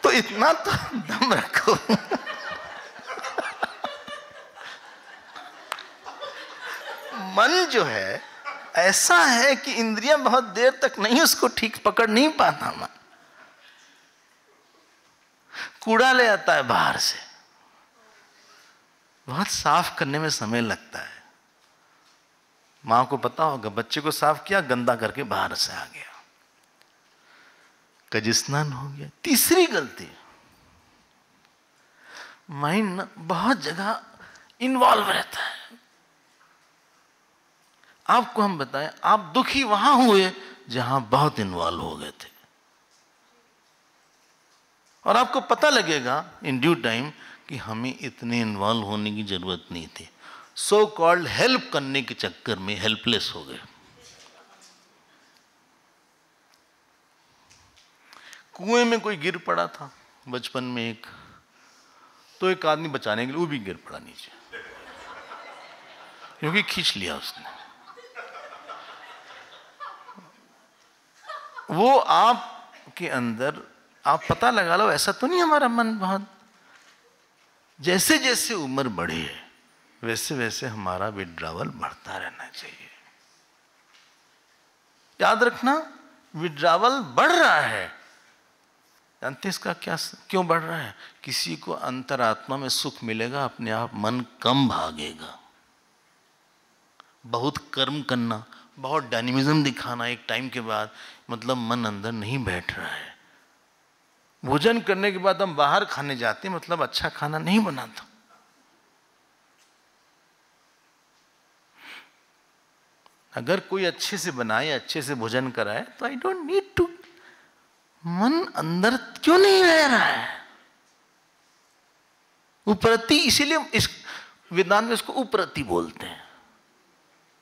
Speaker 1: तो इतना तो दम रखो। मन जो है ऐसा है कि इंद्रियां बहुत देर तक नहीं उसको ठीक पकड़ नहीं पाता। मन कूड़ा ले आता है बाहर से, बहुत साफ करने में समय लगता है। मां को पता होगा, बच्चे को साफ किया, गंदा करके बाहर से आ गया, कज स्नान हो गया। तीसरी गलती, माइंड बहुत जगह इन्वॉल्व रहता है। आपको हम बताएं, आप दुखी वहां हुए जहां बहुत इन्वॉल्व हो गए थे, और आपको पता लगेगा इन ड्यू टाइम कि हमें इतने इन्वॉल्व होने की जरूरत नहीं थी। सो कॉल्ड हेल्प करने के चक्कर में हेल्पलेस हो गए। कुएं में कोई गिर पड़ा था बचपन में एक, तो एक आदमी बचाने के लिए वो भी गिर पड़ा नीचे, क्योंकि खींच लिया उसने। वो आपके अंदर, आप पता लगा लो, ऐसा तो नहीं हमारा मन बहुत, जैसे जैसे उम्र बढ़े वैसे वैसे हमारा विड्रावल बढ़ता रहना चाहिए। याद रखना, विड्रावल बढ़ रहा है, जानते इसका क्या, क्यों बढ़ रहा है? किसी को अंतरात्मा में सुख मिलेगा, अपने आप मन कम भागेगा। बहुत कर्म करना, बहुत डायनेमिज्म दिखाना एक टाइम के बाद, मतलब मन अंदर नहीं बैठ रहा है। भोजन करने के बाद हम बाहर खाने जाते हैं, मतलब अच्छा खाना नहीं बना था। अगर कोई अच्छे से बनाए, अच्छे से भोजन कराए, तो आई डोंट नीड टू, मन अंदर क्यों नहीं रह रहा है? उपरति, इसीलिए इस वेदांत में इसको उपरति बोलते हैं,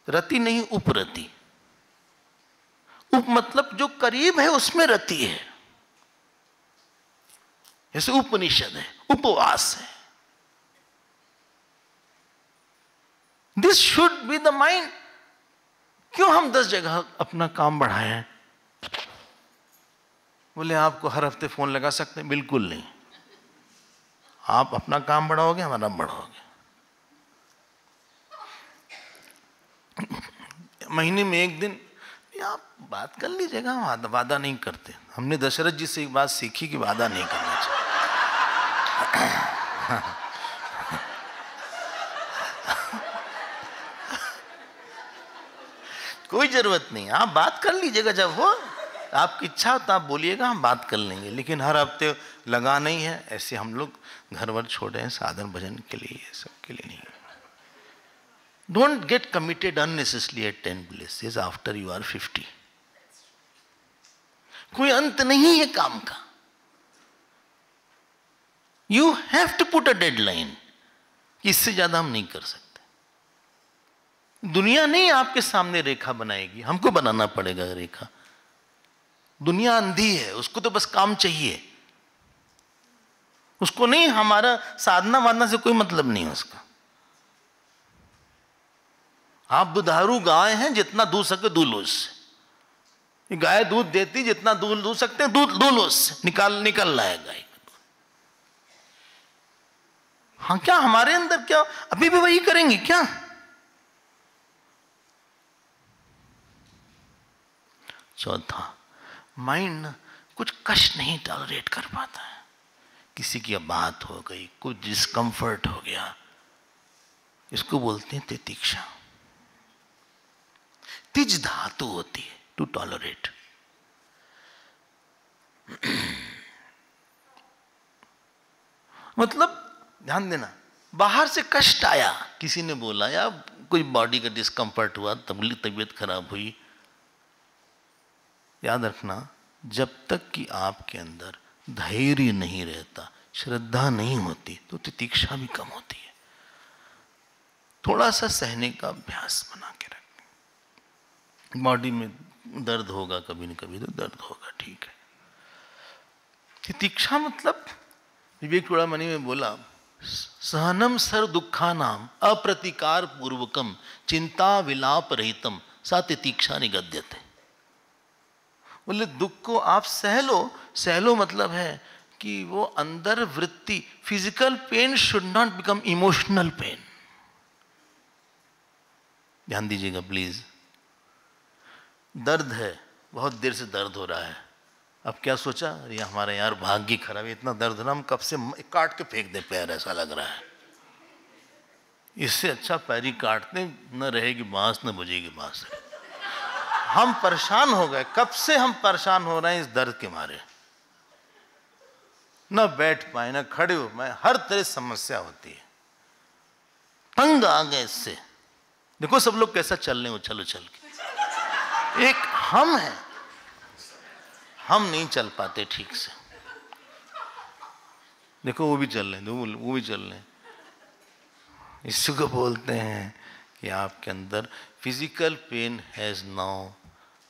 Speaker 1: रति नहीं, उपरति। उप मतलब जो करीब है उसमें रति है, जैसे उपनिषद है, उपवास है। This should be the mind. क्यों हम 10 जगह अपना काम बढ़ाए हैं? बोले आपको हर हफ्ते फोन लगा सकते हैं, बिल्कुल नहीं। आप अपना काम बढ़ाओगे, हमारा बढ़ाओगे। महीने में एक दिन आप बात कर लीजिएगा, वादा नहीं करते। हमने दशरथ जी से एक बात सीखी कि वादा नहीं करना चाहिए। कोई जरूरत नहीं, आप बात कर लीजिएगा, जब हो आपकी इच्छा हो तो आप बोलिएगा, हम बात कर लेंगे। लेकिन हर हफ्ते लगा नहीं है, ऐसे हम लोग घर वर छोड़े हैं साधन भजन के लिए, सब के लिए नहीं। Don't get committed unnecessarily at 10 places after you are 50। कोई अंत नहीं है काम का। You have to put a deadline, इससे ज्यादा हम नहीं कर सकते। दुनिया नहीं आपके सामने रेखा बनाएगी, हमको बनाना पड़ेगा रेखा। दुनिया अंधी है, उसको तो बस काम चाहिए, उसको नहीं, हमारा साधना वादना से कोई मतलब नहीं है उसका। आप दुधारू गाय हैं, जितना दूध सके दूध लो उससे। गाय दूध देती, जितना दूध दूध सकते हैं दूध लो उससे, निकल रहा है गाय का दूध। हाँ, क्या हमारे अंदर क्या अभी भी वही करेंगे क्या? चौथा, माइंड कुछ कष्ट नहीं टॉलरेट कर पाता है। किसी की बात हो गई, कुछ डिस्कंफर्ट हो गया, इसको बोलते हैं तितिक्षा। तिज धातु होती है टू टॉलरेट। मतलब ध्यान देना, बाहर से कष्ट आया, किसी ने बोला या कोई बॉडी का डिस्कंफर्ट हुआ, तबीयत खराब हुई, याद रखना, जब तक कि आपके अंदर धैर्य नहीं रहता, श्रद्धा नहीं होती, तो तितिक्षा भी कम होती है। थोड़ा सा सहने का अभ्यास बना के रखें। बॉडी में दर्द होगा कभी न कभी, तो दर्द होगा, ठीक है। तितिक्षा मतलब विवेक चूड़ामणि में बोला, सहनम सर्व दुखानाम अप्रतिकार पूर्वकम चिंता विलाप रहितम सा तितिक्षा निगद्यते। बोले दुख को आप सह लो मतलब है कि वो अंदर वृत्ति, physical pain should not become emotional pain. ध्यान दीजिएगा प्लीज। दर्द है, बहुत देर से दर्द हो रहा है, अब क्या सोचा, अरे हमारा यार भाग्य खराब है, इतना दर्द ना, हम कब से काट के फेंक दे पैर, ऐसा लग रहा है। इससे अच्छा पैर ही काटते, न रहेगी बांस न बुझेगी बांस। हम परेशान हो गए, कब से हम परेशान हो रहे हैं इस दर्द के मारे, न बैठ पाए न खड़े हो पाए, हर तरह समस्या होती है, तंग आ गए इससे। देखो सब लोग कैसा चल रहे हो, उछल उछल के। एक हम हैं, हम नहीं चल पाते ठीक से। देखो वो भी चल रहे हैं, वो भी चल रहे हैं। इसी को बोलते हैं कि आपके अंदर physical pain has now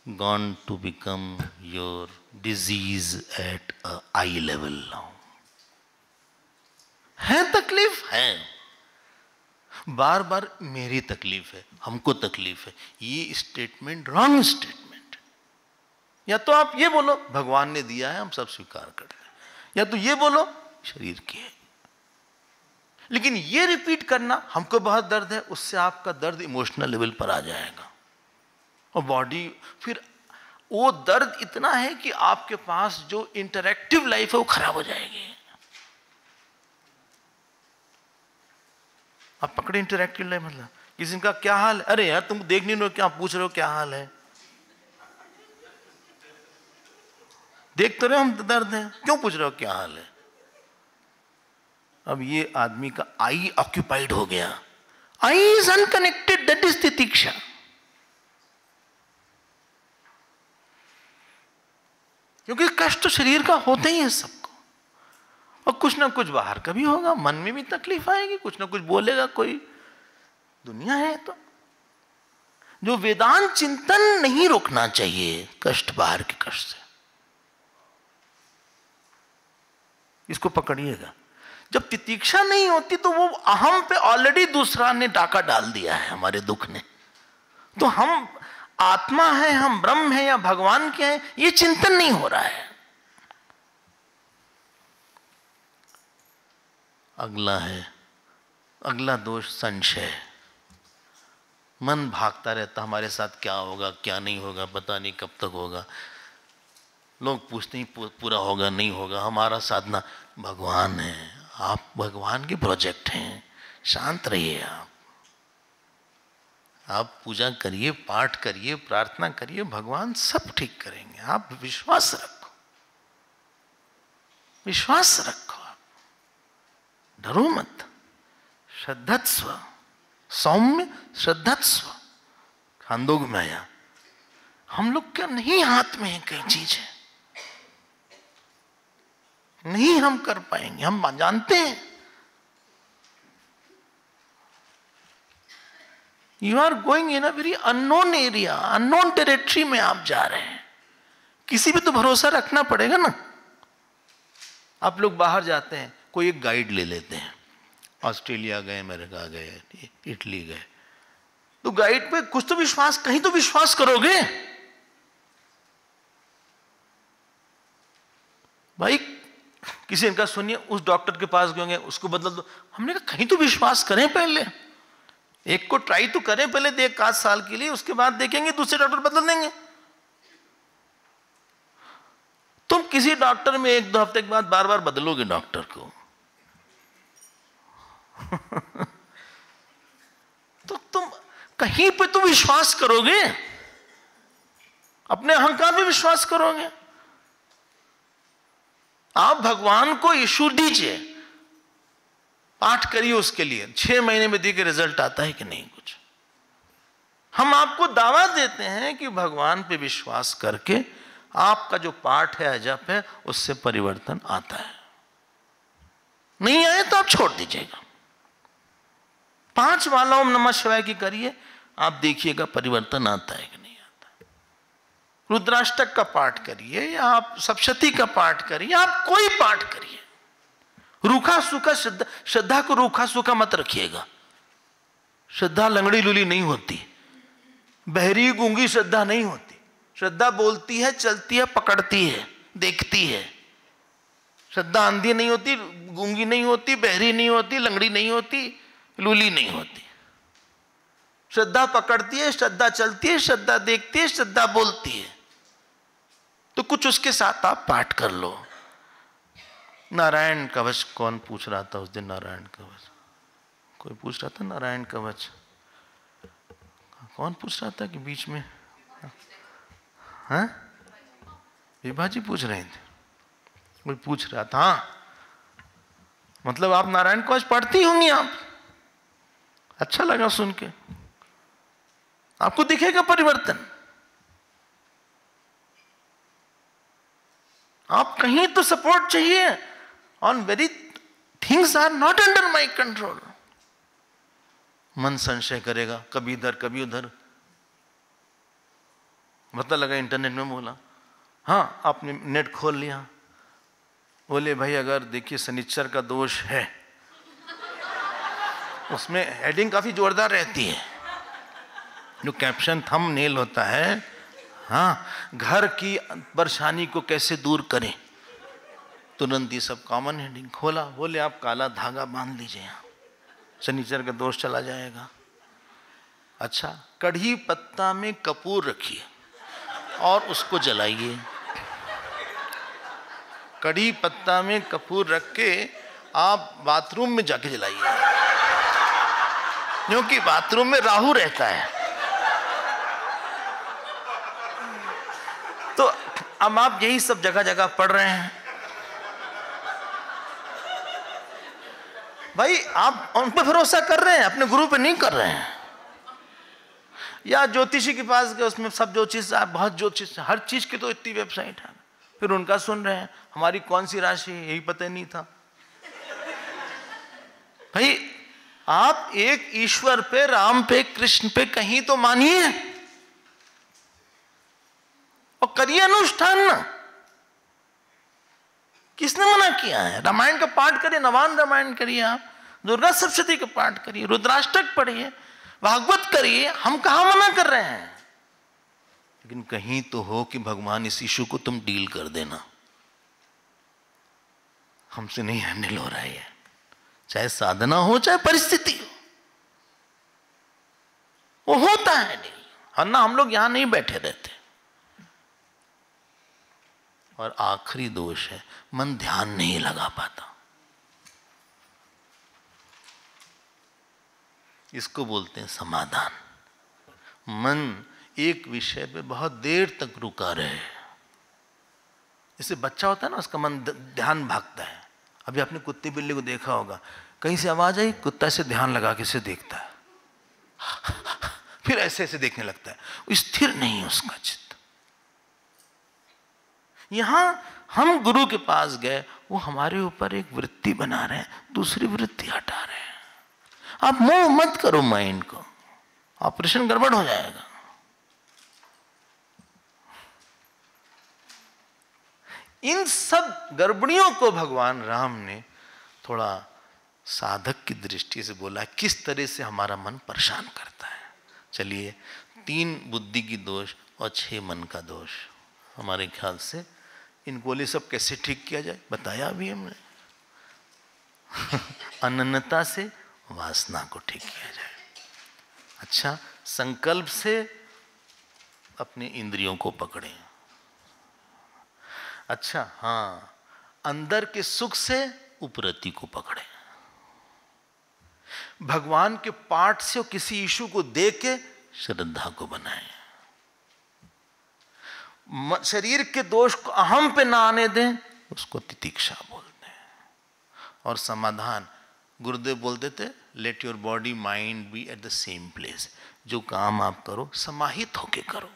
Speaker 1: gone to become your disease at eye level now. है तकलीफ है, बार बार मेरी तकलीफ है, हमको तकलीफ है, ये स्टेटमेंट रॉन्ग स्टेटमेंट। या तो आप ये बोलो भगवान ने दिया है, हम सब स्वीकार करते हैं, या तो ये बोलो शरीर की है। लेकिन ये रिपीट करना, हमको बहुत दर्द है, उससे आपका दर्द इमोशनल लेवल पर आ जाएगा और बॉडी, फिर वो दर्द इतना है कि आपके पास जो इंटरैक्टिव लाइफ है वो खराब हो जाएगी। आप पकड़े इंटरैक्टिव लाइफ मतलब किसी का क्या हाल है, अरे यार तुम देख नहीं रहे हो क्या, पूछ रहे हो क्या हाल है, देख तो रहे हो हम दर्द है, क्यों पूछ रहे हो क्या हाल है। अब ये आदमी का आई ऑक्यूपाइड हो गया, I is unconnected, that is तितिक्षा। क्योंकि कष्ट तो शरीर का होता ही है सबको, और कुछ ना कुछ बाहर का भी होगा, मन में भी तकलीफ आएगी, कुछ ना कुछ बोलेगा कोई, दुनिया है। तो जो वेदांत चिंतन नहीं रोकना चाहिए कष्ट, बाहर के कष्ट से, इसको पकड़िएगा। जब तितिक्षा नहीं होती तो वो अहम पे ऑलरेडी दूसरा ने डाका डाल दिया है हमारे दुख ने, तो हम आत्मा है, हम ब्रह्म है या भगवान के हैं, ये चिंतन नहीं हो रहा है। अगला दोष संशय। मन भागता रहता, हमारे साथ क्या होगा क्या नहीं होगा, पता नहीं कब तक होगा। लोग पूछते ही पूरा होगा नहीं होगा, हमारा साधना, भगवान है, आप भगवान के प्रोजेक्ट हैं, शांत रहिए। आप पूजा करिए, पाठ करिए, प्रार्थना करिए, भगवान सब ठीक करेंगे। आप विश्वास रखो, विश्वास रखो, आप डरो मत। श्रद्धत्स्व, सौम्य श्रद्धत्स्व। खांदोग में आया, हम लोग क्या नहीं हाथ में है कई चीजें, नहीं हम कर पाएंगे, हम जानते हैं। You are going in a very unknown area, unknown territory में आप जा रहे हैं, किसी पे तो भरोसा रखना पड़ेगा ना। आप लोग बाहर जाते हैं, कोई एक गाइड ले लेते हैं, ऑस्ट्रेलिया गए, अमेरिका गए, इटली गए, तो गाइड पे कुछ तो विश्वास, कहीं तो विश्वास करोगे भाई। किसी इनका सुनिए, उस डॉक्टर के पास गए, उसको बदल दो, हमने कहा कहीं तो विश्वास करें पहले, एक को ट्राई तो करें पहले, 1 साल के लिए, उसके बाद देखेंगे दूसरे डॉक्टर बदल देंगे। तुम किसी डॉक्टर में 1-2 हफ्ते के बाद बार बार बदलोगे डॉक्टर को तो तुम कहीं पे तो विश्वास करोगे, अपने अहंकार में विश्वास करोगे। आप भगवान को इशू दीजिए, पाठ करिए उसके लिए, 6 महीने में देखिए रिजल्ट आता है कि नहीं कुछ। हम आपको दावा देते हैं कि भगवान पे विश्वास करके आपका जो पाठ है, जप है, उससे परिवर्तन आता है। नहीं आए तो आप छोड़ दीजिएगा। 5 माला ओम नमः शिवाय की करिए, आप देखिएगा परिवर्तन आता है कि नहीं आता।
Speaker 2: रुद्राष्टक का पाठ करिए, या आप सप्तशती का पाठ करिए, आप कोई पाठ करिए। रूखा सूखा श्रद्धा को रूखा सूखा मत रखिएगा। श्रद्धा लंगड़ी लूली नहीं होती, बहरी गूंगी श्रद्धा नहीं होती। श्रद्धा बोलती है, चलती है, पकड़ती है, देखती है। श्रद्धा अंधी नहीं होती, गूंगी नहीं होती, बहरी नहीं होती, लंगड़ी नहीं होती, लूली नहीं होती। श्रद्धा पकड़ती है, श्रद्धा चलती है, श्रद्धा देखती है, श्रद्धा बोलती है। तो कुछ उसके साथ आप पाठ कर लो। नारायण कवच कौन पूछ रहा था उस दिन? नारायण कवच कोई पूछ रहा था। नारायण कवच कौन पूछ रहा था कि बीच में? हाँ, विभा जी पूछ रहे थे, कोई पूछ रहा था। हाँ, मतलब आप नारायण कवच पढ़ती होंगी आप। अच्छा लगा सुन के। आपको दिखेगा परिवर्तन। आप कहीं तो सपोर्ट चाहिए। On very things are not under my control. मन संशय करेगा, कभी इधर कभी उधर। पता लगा इंटरनेट में बोला, हाँ आपने नेट खोल लिया, बोले भाई अगर देखिए शनिचर का दोष है, उसमें हेडिंग काफी जोरदार रहती है, जो कैप्शन थंबनेल होता है, हाँ घर की परेशानी को कैसे दूर करें। तुरंत ये सब कॉमन हेडिंग खोला, बोले आप काला धागा बांध लीजिए, शनिचर का दोष चला जाएगा। अच्छा, कढ़ी पत्ता में कपूर रखिए और उसको जलाइए। कढ़ी पत्ता में कपूर रख के आप बाथरूम में जाके जलाइए, क्योंकि बाथरूम में राहु रहता है। तो अब आप यही सब जगह जगह पढ़ रहे हैं। भाई आप उन पर भरोसा कर रहे हैं, अपने गुरु पे नहीं कर रहे हैं। या ज्योतिषी के पास गए, उसमें सब ज्योतिष, बहुत ज्योतिष, हर चीज की तो इतनी वेबसाइट है, फिर उनका सुन रहे हैं। हमारी कौन सी राशि है यही पता नहीं था। भाई आप एक ईश्वर पे, राम पे, कृष्ण पे कहीं तो मानिए और करिए अनुष्ठान ना। किसने मना किया है? रामायण का पाठ करिए, नवान रामायण करिए, आप दुर्गा सप्तशती का पाठ करिए, रुद्राष्टक पढ़िए, भागवत करिए। हम कहां मना कर रहे हैं? लेकिन कहीं तो हो कि भगवान इस इशू को तुम डील कर देना, हमसे नहीं हैंडल हो रहा है, चाहे साधना हो चाहे परिस्थिति हो, वो होता है नहीं। वरना हम लोग यहां नहीं बैठे रहते। और आखिरी दोष है, मन ध्यान नहीं लगा पाता। इसको बोलते हैं समाधान। मन एक विषय पे बहुत देर तक रुका रहे। जैसे बच्चा होता है ना, उसका मन ध्यान भागता है। अभी आपने कुत्ते बिल्ली को देखा होगा, कहीं से आवाज आई, कुत्ता से ध्यान लगा के से देखता है, फिर ऐसे ऐसे देखने लगता है, स्थिर नहीं उसका चित्त। यहां हम गुरु के पास गए, वो हमारे ऊपर एक वृत्ति बना रहे हैं, दूसरी वृत्ति हटा रहे हैं। आप मूव मत करो माइंड को, ऑपरेशन गड़बड़ हो जाएगा। इन सब गड़बड़ियों को भगवान राम ने थोड़ा साधक की दृष्टि से बोला, किस तरह से हमारा मन परेशान करता है। चलिए, 3 बुद्धि की दोष और 6 मन का दोष, हमारे ख्याल से इनको ले सब कैसे ठीक किया जाए बताया अभी हमने। अनन्यता से वासना को ठीक किया जाए। अच्छा, संकल्प से अपने इंद्रियों को पकड़ें। अच्छा, हाँ, अंदर के सुख से उपरति को पकड़ें। भगवान के पाठ से किसी इशू को देख के श्रद्धा को बनाएं। शरीर के दोष को अहम पे ना आने दें, उसको तितिक्षा बोलते हैं। और समाधान, गुरुदेव बोलते थे, let your body mind be at the same place. जो काम आप करो समाहित होके करो,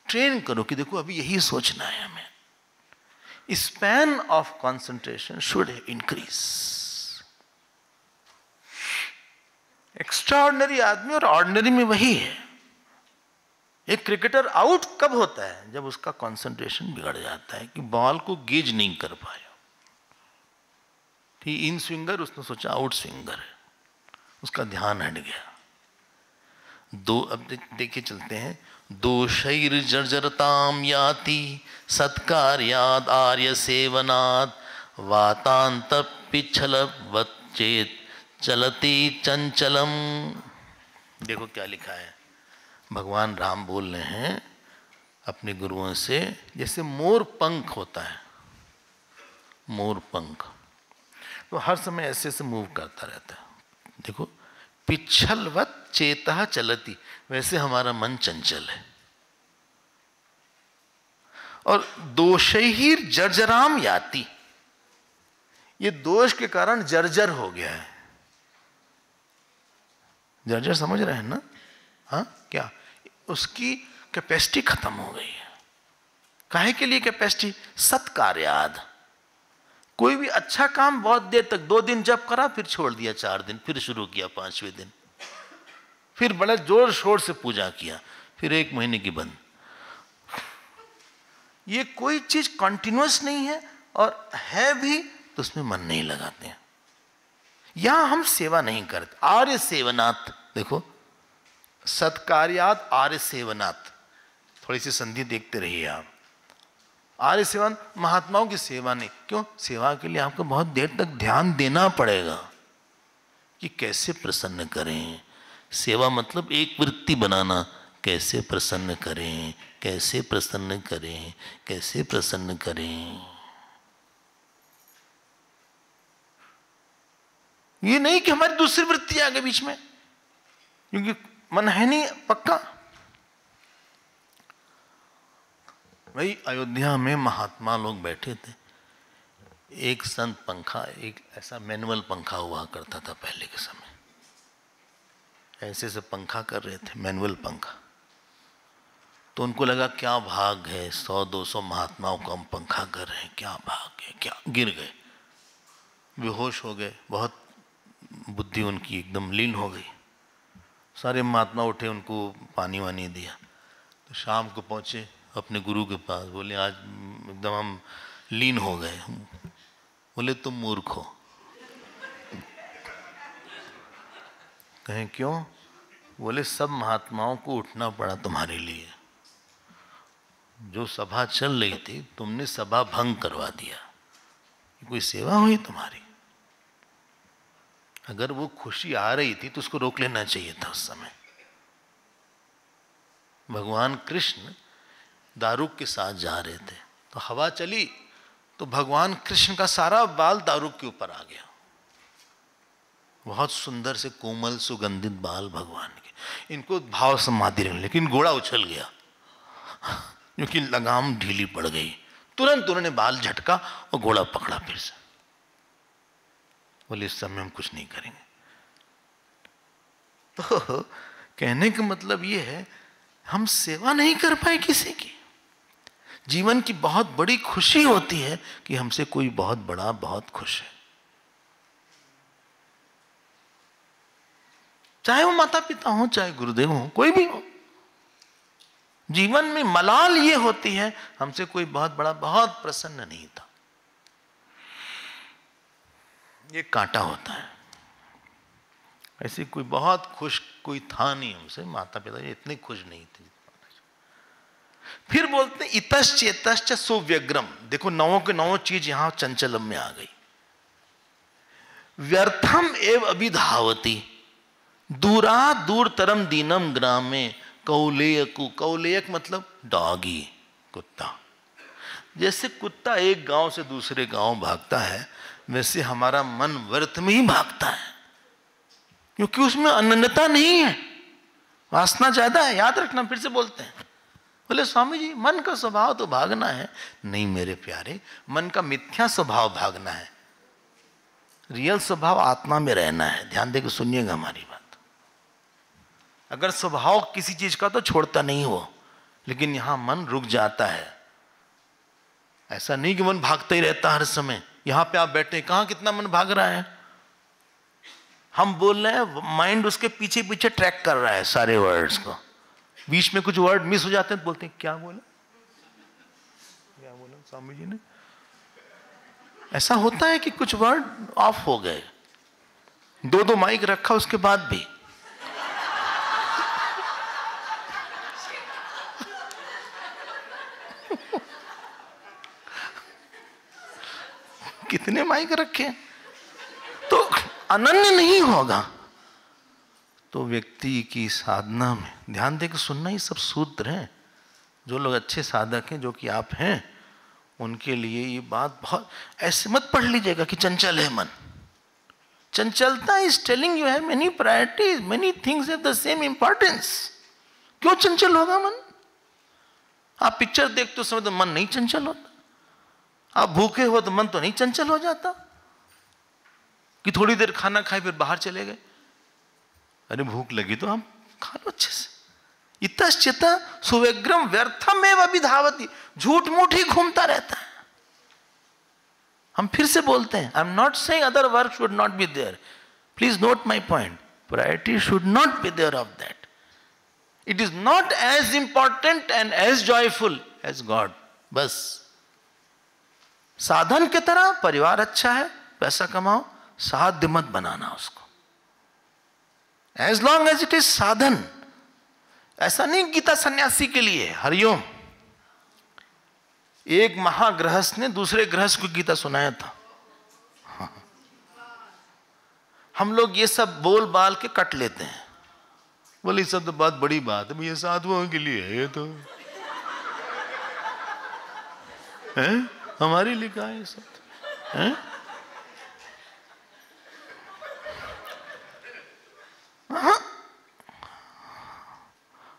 Speaker 2: ट्रेन करो कि देखो अभी यही सोचना है हमें। Span of concentration should increase. Extraordinary आदमी और ऑर्डिनरी में वही है। एक क्रिकेटर आउट कब होता है? जब उसका कंसंट्रेशन बिगड़ जाता है कि बॉल को गेज नहीं कर पाया। ठीक इन स्विंगर, उसने सोचा आउट स्विंगर है, उसका ध्यान हट गया। अब देखिए चलते हैं। दोषैर जर्जरताम याति सत्कार्याद आर्य सेवनात् वातांत पिछलवच्चेत चलती चंचलम। देखो क्या लिखा है, भगवान राम बोल रहे हैं अपने गुरुओं से, जैसे मोर पंख होता है, मोर पंख तो हर समय ऐसे ऐसे मूव करता रहता है। देखो, पिछलवत चेता चलती, वैसे हमारा मन चंचल है। और दोषैहिर जर्जराम याति, ये दोष के कारण जर्जर हो गया है। जर्जर समझ रहे हैं ना? हाँ, क्या उसकी कैपेसिटी खत्म हो गई है। काहे के लिए कैपेसिटी? सत्कार्याद। कोई भी अच्छा काम बहुत देर तक, 2 दिन जब करा, फिर छोड़ दिया, 4 दिन फिर शुरू किया, 5वें दिन फिर बड़े जोर शोर से पूजा किया, फिर 1 महीने की बंद। ये कोई चीज कंटिन्यूअस नहीं है, और है भी तो उसमें मन नहीं लगाते हैं। यहां हम सेवा नहीं करते। आर्य सेवनात्, देखो, सत्कार्यात आर्य सेवनात्, थोड़ी सी संधि देखते रहिए आप। आर्य सेवन, महात्माओं की सेवा नहीं। क्यों? सेवा के लिए आपको बहुत देर तक ध्यान देना पड़ेगा कि कैसे प्रसन्न करें। सेवा मतलब एक वृत्ति बनाना, कैसे प्रसन्न करें, कैसे प्रसन्न करें, कैसे प्रसन्न करें। ये नहीं कि हमारी दूसरी वृत्ति आ गई बीच में, क्योंकि मन है नहीं पक्का। भाई, अयोध्या में महात्मा लोग बैठे थे। एक संत पंखा, एक ऐसा मैनुअल पंखा हुआ करता था पहले के समय, ऐसे से पंखा कर रहे थे, मैनुअल पंखा। तो उनको लगा क्या भाग है, 100-200 महात्माओं को हम पंखा कर रहे हैं, क्या भाग है, क्या। गिर गए, बेहोश हो गए, बहुत बुद्धि उनकी एकदम लीन हो गई। सारे महात्मा उठे, उनको पानी वानी दिया। तो शाम को पहुंचे अपने गुरु के पास, बोले आज एकदम हम लीन हो गए। बोले तुम मूर्ख हो। कहें क्यों? बोले सब महात्माओं को उठना पड़ा तुम्हारे लिए, जो सभा चल रही थी तुमने सभा भंग करवा दिया। कोई सेवा हुई तुम्हारी? अगर वो खुशी आ रही थी तो उसको रोक लेना चाहिए था उस समय। भगवान कृष्ण दारूक के साथ जा रहे थे, तो हवा चली तो भगवान कृष्ण का सारा बाल दारूक के ऊपर आ गया। बहुत सुंदर से कोमल सुगंधित बाल भगवान के, इनको भाव समाधि रहे, लेकिन घोड़ा उछल गया क्योंकि लगाम ढीली पड़ गई। तुरंत उन्होंने बाल झटका और घोड़ा पकड़ा फिर से। बोले इस समय हम कुछ नहीं करेंगे। तो कहने का मतलब ये है, हम सेवा नहीं कर पाए किसी की। जीवन की बहुत बड़ी खुशी होती है कि हमसे कोई बहुत बड़ा, बहुत खुश है, चाहे वो माता पिता हो, चाहे गुरुदेव हो, कोई भी हो। जीवन में मलाल ये होती है, हमसे कोई बहुत बड़ा, बहुत प्रसन्न नहीं था। ये कांटा होता है। ऐसे कोई बहुत खुश कोई था नहीं हमसे, माता पिता इतने खुश नहीं थे। फिर बोलते इतश्च चेतश्च सुव्यग्रम। देखो, 9 के 9 चीज यहां चंचलम में आ गई। व्यर्थम एव अभिधावती दूरा दूरतरम दीनम ग्रामे कौलेयकु। कौलेयक मतलब डॉगी, कुत्ता। जैसे कुत्ता एक गांव से दूसरे गांव भागता है, वैसे हमारा मन व्यर्थ में ही भागता है, क्योंकि उसमें अनन्यता नहीं है, वासना ज्यादा है। याद रखना, फिर से बोलते हैं। बोले स्वामी जी, मन का स्वभाव तो भागना है। नहीं मेरे प्यारे, मन का मिथ्या स्वभाव भागना है, रियल स्वभाव आत्मा में रहना है। ध्यान देकर सुनिएगा हमारी बात। अगर स्वभाव किसी चीज का तो छोड़ता नहीं हो, लेकिन यहां मन रुक जाता है। ऐसा नहीं कि मन भागता ही रहता हर समय। यहां पे आप बैठे, कहां कितना मन भाग रहा है। हम बोल रहे हैं, माइंड उसके पीछे पीछे ट्रैक कर रहा है सारे वर्ड्स को। बीच में कुछ वर्ड मिस हो जाते हैं तो बोलते हैं क्या बोला स्वामी जी ने। ऐसा होता है कि कुछ वर्ड ऑफ हो गए, दो माइक रखा उसके बाद भी। कितने माइक रखे, तो अनन्य नहीं होगा। तो व्यक्ति की साधना में ध्यान देकर सुनना, ये सब सूत्र हैं। जो लोग अच्छे साधक हैं, जो कि आप हैं, उनके लिए ये बात बहुत, ऐसे मत पढ़ लीजिएगा कि चंचल है मन। चंचलता is telling you have many priorities, many things have the same importance. क्यों चंचल होगा मन? आप पिक्चर देखते हो समय तो मन नहीं चंचल होता। आप भूखे हो तो मन तो नहीं चंचल हो जाता कि थोड़ी देर खाना खाए फिर बाहर चले गए। अरे भूख लगी तो आप खा लो अच्छे से। इतश्चित सुव्यग्रम व्यर्थम एव अभिधावति, झूठ मूठ ही घूमता रहता है। हम फिर से बोलते हैं, I am not saying other work should not be there, please note my point, priority should not be there of that. It is not as important and as joyful as God. बस साधन की तरह परिवार अच्छा है, पैसा कमाओ, साध्य मत बनाना उसको, as long as it is साधन। ऐसा नहीं गीता सन्यासी के लिए। हरिओम। एक महागृहस्थ ने दूसरे गृहस्थ को गीता सुनाया था। हम लोग ये सब बोल बाल के कट लेते हैं, बोले सब तो बहुत बड़ी बात है भैया, साधुओं के लिए है, ये तो है हमारे लिए कहा ये सब है?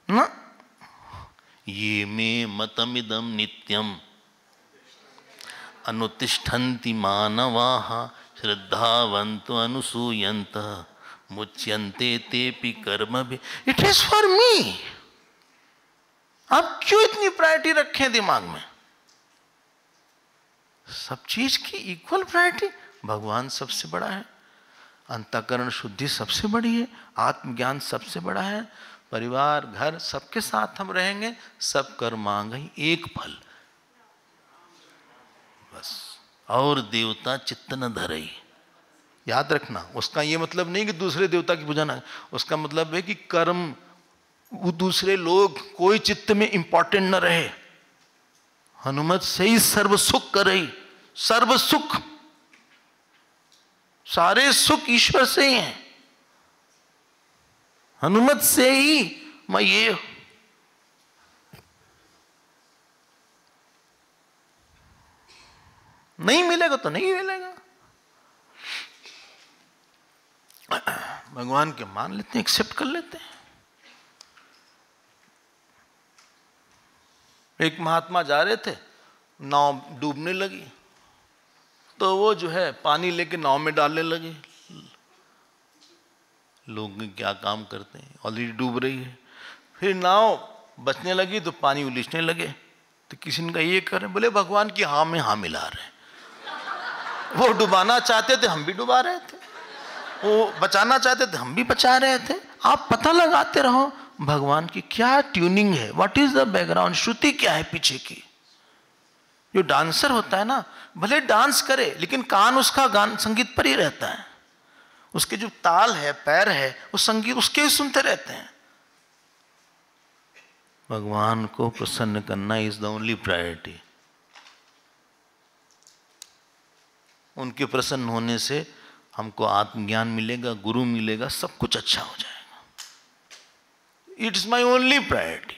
Speaker 2: ना ये मे मतमिदम नित्यम अनुतिष्ठन्ति मानवाः श्रद्धावन्तो अनुसूयन्तः मुच्यन्ते तेपि कर्मभिः। It is for me. आप क्यों इतनी प्रायोरिटी रखें दिमाग में? सब चीज की इक्वल प्रायोरिटी। भगवान सबसे बड़ा है, अंतःकरण शुद्धि सबसे बड़ी है, आत्मज्ञान सबसे बड़ा है, परिवार घर सबके साथ हम रहेंगे, सब कर्मांग ही एक फल बस। और देवता चित्त न धरई। याद रखना, उसका ये मतलब नहीं कि दूसरे देवता की पूजा ना, उसका मतलब है कि कर्म, वो दूसरे लोग कोई चित्त में इंपॉर्टेंट न रहे। हनुमत से ही सर्व सुख करई। सर्व सुख, सारे सुख ईश्वर से ही हैं। हनुमत से ही मैं ये नहीं मिलेगा तो नहीं मिलेगा। भगवान के मान लेते हैं, एक्सेप्ट कर लेते हैं। एक महात्मा जा रहे थे, नाव डूबने लगी, तो वो जो है पानी लेके नाव में डालने लगे। लोग क्या काम करते हैं, ऑलरेडी डूब रही है। फिर नाव बचने लगी तो पानी उलीचने लगे, तो किसी ने कहा ये करें, बोले भगवान की हाँ में हाँ मिला रहे हैं। वो डुबाना चाहते थे, हम भी डुबा रहे थे, वो बचाना चाहते थे, हम भी बचा रहे थे। आप पता लगाते रहो भगवान की क्या ट्यूनिंग है, व्हाट इज द बैकग्राउंड, श्रुति क्या है पीछे की। जो डांसर होता है ना, भले डांस करे लेकिन कान उसका गान संगीत पर ही रहता है, उसके जो ताल है, पैर है, वो संगीत उसके ही सुनते रहते हैं। भगवान को प्रसन्न करना इज द ओनली प्रायोरिटी। उनके प्रसन्न होने से हमको आत्मज्ञान मिलेगा, गुरु मिलेगा, सब कुछ अच्छा हो जाएगा। It's my only priority.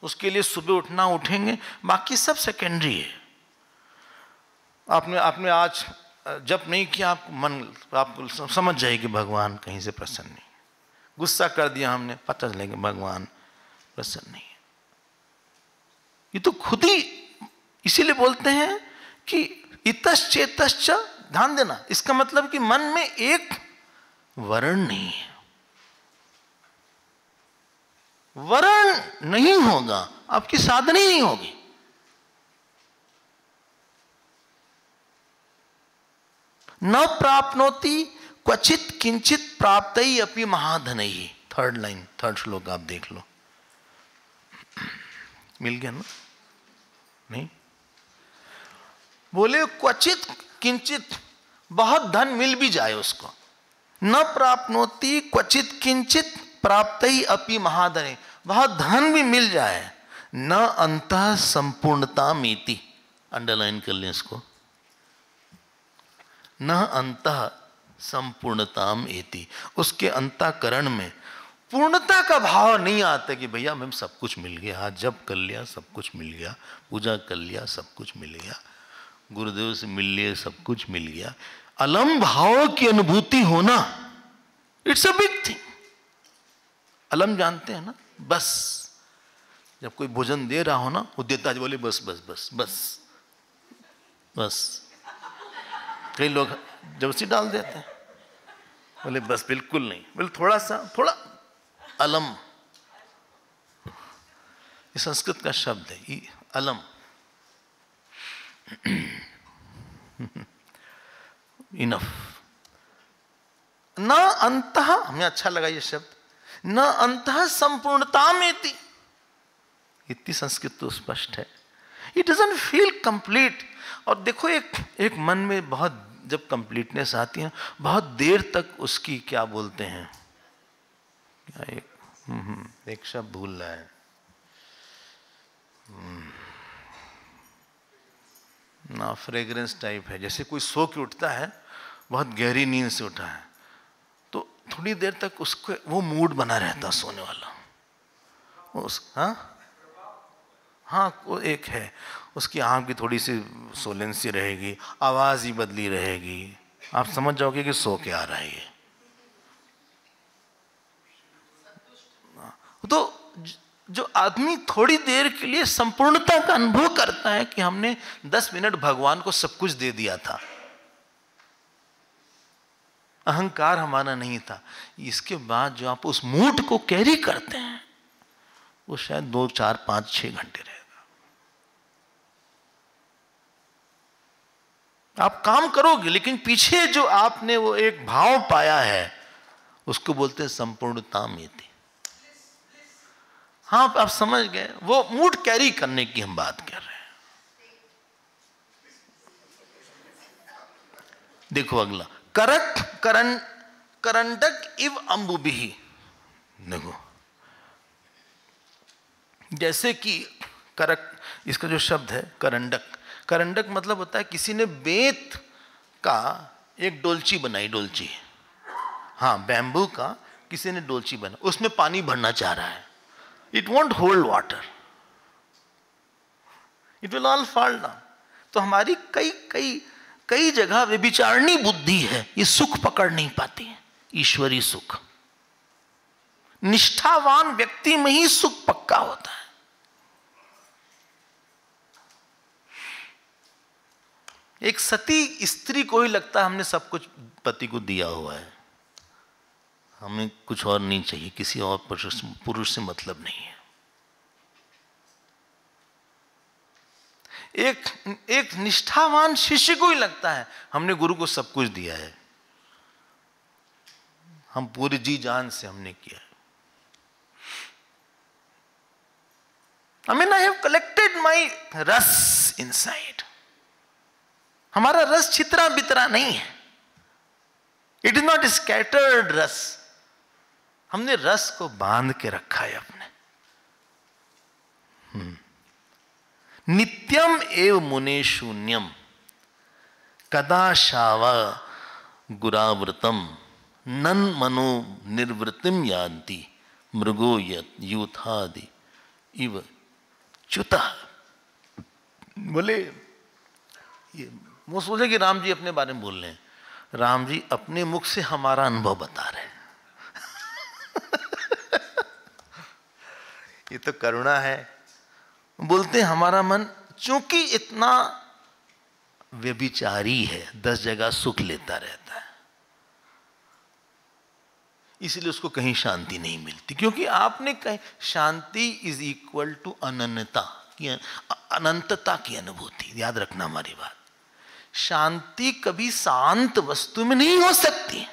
Speaker 2: उसके लिए सुबह उठना, उठेंगे, बाकी सब सेकेंडरी है। आपने आज जब नहीं किया, आप मन आप समझ जाइए कि भगवान कहीं से प्रसन्न नहीं। गुस्सा कर दिया हमने, पता चलेगा भगवान प्रसन्न नहीं है। ये तो खुद ही इसीलिए बोलते हैं कि इतश्चेतश्च, ध्यान देना, इसका मतलब कि मन में एक वर्ण नहीं है। वर्ण नहीं होगा, आपकी साधना ही नहीं होगी। न प्राप्नोति क्वचित किंचित प्राप्तई अपि महाधनई। थर्ड लाइन, थर्ड श्लोक आप देख लो, मिल गया ना? नहीं, बोले क्वचित किंचित, बहुत धन मिल भी जाए उसको, न प्राप्नोति क्वचित किंचित प्राप्तै अपि महाधने, बहुत धन भी मिल जाए, न अंतः संपूर्णतामिति, अंडरलाइन कर लें इसको, न अंतः संपूर्णताम एति, उसके अंतःकरण में पूर्णता का भाव नहीं आता कि भैया हमें सब कुछ मिल गया, हाथ जप कर लिया सब कुछ मिल गया, पूजा कर लिया सब कुछ मिल गया, गुरुदेव से मिल लिए सब कुछ मिल गया। अलम भाव की अनुभूति होना, इट्स अ बिग थिंग। अलम जानते हैं ना, बस जब कोई भोजन दे रहा हो ना, वो देता है बोले बस बस बस बस बस, कई लोग जबरदस्ती डाल देते हैं, बोले बस बिल्कुल नहीं, बोले थोड़ा सा, थोड़ा अलम, ये संस्कृत का शब्द है ये अलम। इनफ, न अंतः, हमें अच्छा लगा ये शब्द, न अंतः संपूर्णता में थी, इतनी संस्कृत तो स्पष्ट है, इट डजंट फील कंप्लीट। और देखो एक मन में बहुत जब कंप्लीटनेस आती है, बहुत देर तक उसकी क्या बोलते हैं, एक शब्द भूल रहा है, ना फ्रेग्रेंस टाइप है, जैसे कोई सो के उठता है, बहुत गहरी नींद से उठा है, तो थोड़ी देर तक उसको वो मूड बना रहता सोने वाला, हाँ वो एक है, उसकी आँख भी थोड़ी सी सोलेंसी रहेगी, आवाज़ ही बदली रहेगी, आप समझ जाओगे कि सो के आ रहा है ये। तो जो आदमी थोड़ी देर के लिए संपूर्णता का अनुभव करता है कि हमने 10 मिनट भगवान को सब कुछ दे दिया था, अहंकार हमारा नहीं था, इसके बाद जो आप उस मूड को कैरी करते हैं वो शायद 2, 4, 5, 6 घंटे रहेगा। आप काम करोगे लेकिन पीछे जो आपने वो एक भाव पाया है उसको बोलते हैं संपूर्णता में थी। हाँ आप समझ गए, वो मूड कैरी करने की हम बात कर रहे हैं। देखो अगला, करंडक इव अंबुबिहि, देखो जैसे कि करक, इसका जो शब्द है करंडक, करंडक मतलब होता है किसी ने बेंत का एक डोलची बनाई, डोलची, हाँ बैम्बू का किसी ने डोलची बना, उसमें पानी भरना चाह रहा है, it won't hold water, it will all fall down. तो हमारी कई जगह व्यभिचारिणी बुद्धि है, ये सुख पकड़ नहीं पाती है, ईश्वरी सुख। निष्ठावान व्यक्ति में ही सुख पक्का होता है। एक सती स्त्री को ही लगता है हमने सब कुछ पति को दिया हुआ है, हमें कुछ और नहीं चाहिए, किसी और पुरुष से मतलब नहीं है। एक निष्ठावान शिष्य को ही लगता है हमने गुरु को सब कुछ दिया है, हम पूरी जी जान से हमने किया है। I mean, I have collected my रस inside. हमारा रस छितरा बितरा नहीं है, इट इज नॉट स्कैटर्ड रस, हमने रस को बांध के रखा है अपने। नित्यम एव मुने शून्यम कदा शावा गुरावृतम नन मनो निर्वृतिम यान्ति मृगो यूथादि इव च्युता। बोले ये वो सोचे कि राम जी अपने बारे में बोल रहे हैं, राम जी अपने मुख से हमारा अनुभव बता रहे हैं। ये तो करुणा है। बोलते हैं हमारा मन चूंकि इतना व्यभिचारी है, 10 जगह सुख लेता रहता है, इसलिए उसको कहीं शांति नहीं मिलती। क्योंकि आपने कहीं शांति इज इक्वल टू अनन्यता की, अनंतता की अनुभूति। याद रखना हमारी बात, शांति कभी शांत वस्तु में नहीं हो सकती।